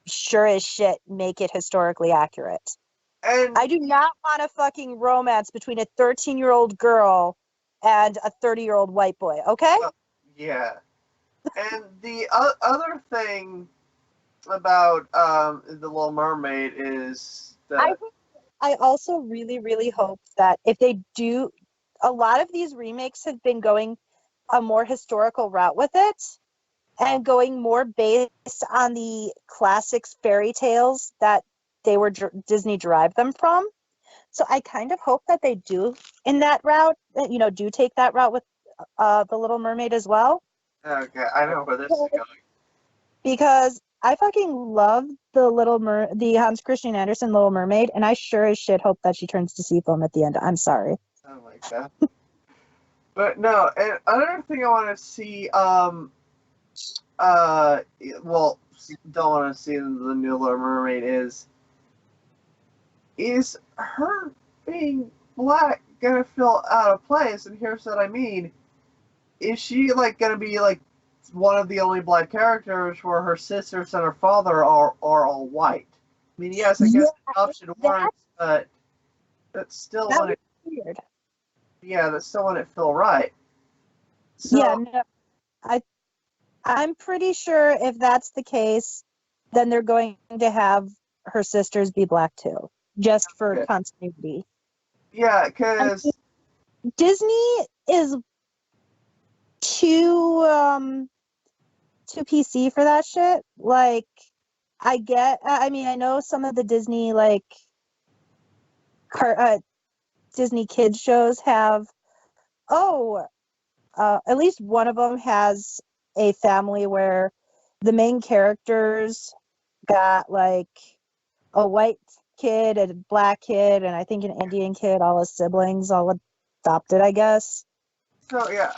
sure as shit make it historically accurate. And I do not want a fucking romance between a 13-year-old girl and a 30-year-old white boy, okay? yeah. And the other thing about the Little Mermaid is that I also really, really hope that if they do, a lot of these remakes have been going a more historical route with it and going more based on the classics fairy tales that they were Disney derived them from. So I kind of hope that they do in that route, do take that route with the Little Mermaid as well. okay, I know where this is going. Because I fucking love the Hans Christian Andersen Little Mermaid, and I sure as shit hope that she turns to seafoam at the end. I'm sorry. Oh my god. But no, and another thing I want to see, well, don't want to see in the new Little Mermaid is her being black gonna feel out of place? And here's what I mean: is she like gonna be like one of the only black characters where her sisters and her father are all white? I mean, yes, I guess adoption works, but that's still That when was it, weird. yeah, that's still when it feel right. So Yeah, no, I'm pretty sure if that's the case, then they're going to have her sisters be black too, just for okay. continuity. Yeah, I mean, because Disney is too too PC for that shit. Like, I mean, I know some of the Disney like Disney kids shows have, oh, at least one of them has a family where the main characters got like a white kid, a black kid, and I think an Indian kid, all his siblings, all adopted, I guess. so yeah,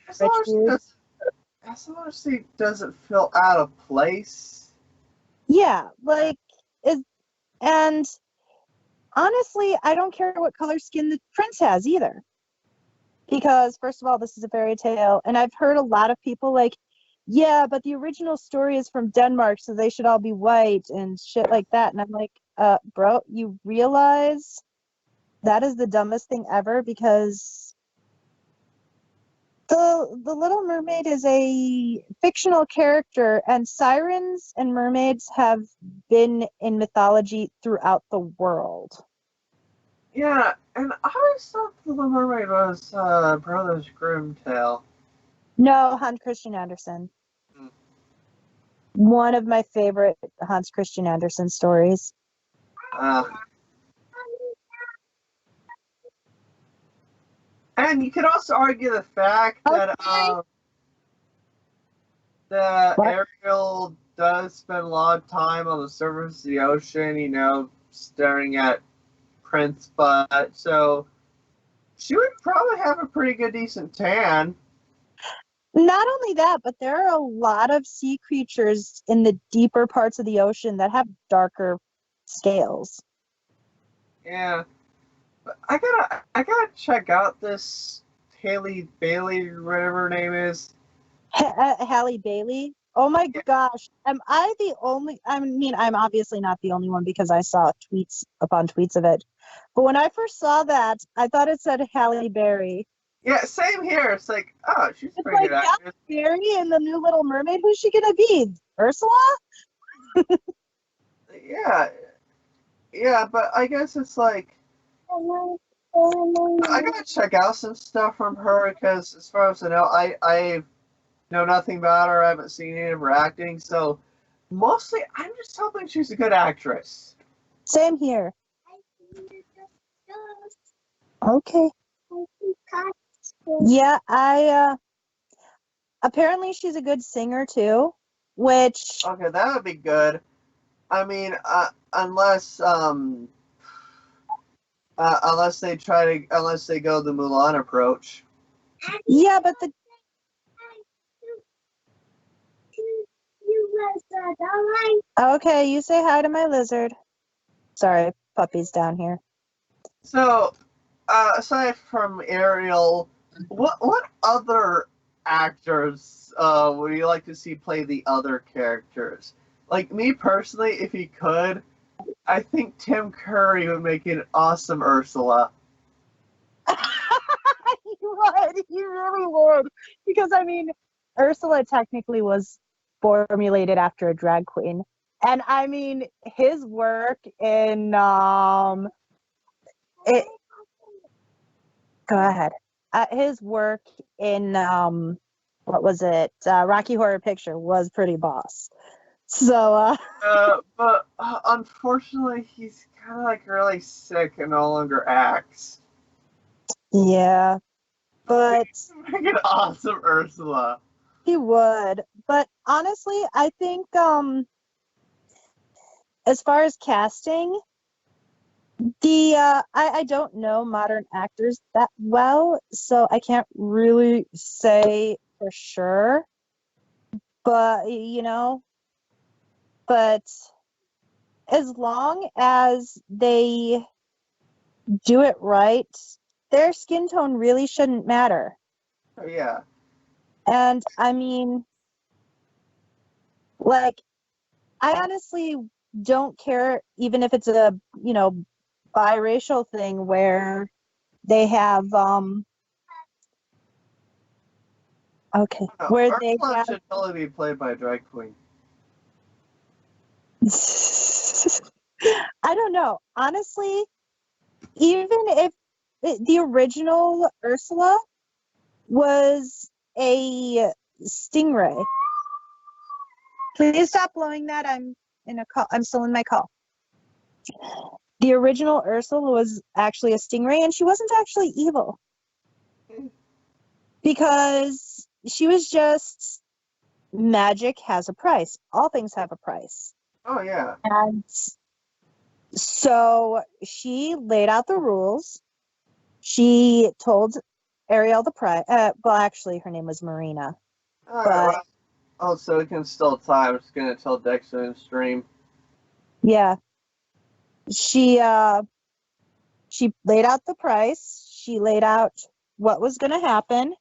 as Rich long as she dude. doesn't, as long as she doesn't feel out of place. Yeah, like it, and honestly, I don't care what color skin the prince has either. Because first of all, this is a fairy tale, and I've heard a lot of people like, yeah, but the original story is from Denmark, so they should all be white and shit like that. And I'm like, bro, you realize that is the dumbest thing ever because the Little Mermaid is a fictional character, and sirens and mermaids have been in mythology throughout the world. Yeah, and I always thought the Little Mermaid was Brothers Grimm tale. No, Hans Christian Andersen. Hmm. One of my favorite Hans Christian Andersen stories. Uh, and you could also argue the fact that that What? Ariel does spend a lot of time on the surface of the ocean, staring at Prince Butt. So she would probably have a pretty good, decent tan. Not only that, but there are a lot of sea creatures in the deeper parts of the ocean that have darker scales. Yeah, but I gotta check out this Haley Bailey, or whatever her name is. Halle Bailey. Oh my Yeah, gosh. Am I the only? I mean, I'm obviously not the only one because I saw tweets upon tweets of it. But when I first saw that, I thought it said Halle Berry. yeah, same here. It's like, oh, she's a It's pretty like good actress. Halle Berry and the new Little Mermaid. Who's she gonna be? Ursula? Yeah, yeah, but I guess it's like I gotta check out some stuff from her because, as far as I know, I know nothing about her. I haven't seen any of her acting, so mostly I'm just hoping she's a good actress. Same here. Okay. Yeah, I apparently she's a good singer too, which Okay, that would be good. I mean, unless they go the Mulan approach. yeah, but the okay, you say hi to my lizard. Sorry, puppy's down here. So, aside from Ariel, what other actors would you like to see play the other characters? Like me personally, if he could, I think Tim Curry would make an awesome Ursula. You would, you really would. Because I mean, Ursula technically was formulated after a drag queen. And I mean his work in it go ahead. His work in what was it? Rocky Horror Picture was pretty boss. So But unfortunately, he's kind of like really sick and no longer acts. yeah, but Make an awesome Ursula. he would. But honestly, I think as far as casting, the I don't know modern actors that well, so I can't really say for sure. But but as long as they do it right, their skin tone really shouldn't matter. Oh, yeah. And I mean, like, I honestly don't care even if it's a, biracial thing where they have okay, No, where they Ursula have should totally be played by a drag queen. I don't know. Honestly, even if the original Ursula was a stingray. Please stop blowing that. I'm in a call. I'm still in my call. The original Ursula was actually a stingray, and she wasn't actually evil because she was just magic has a price. All things have a price. Oh, yeah. And so she laid out the rules. She told Ariel the price. Well, actually, her name was Marina. Alright, But well, oh, so we can still time. I'm just gonna tell Dexter in stream. yeah, she she laid out the price. She laid out what was going to happen.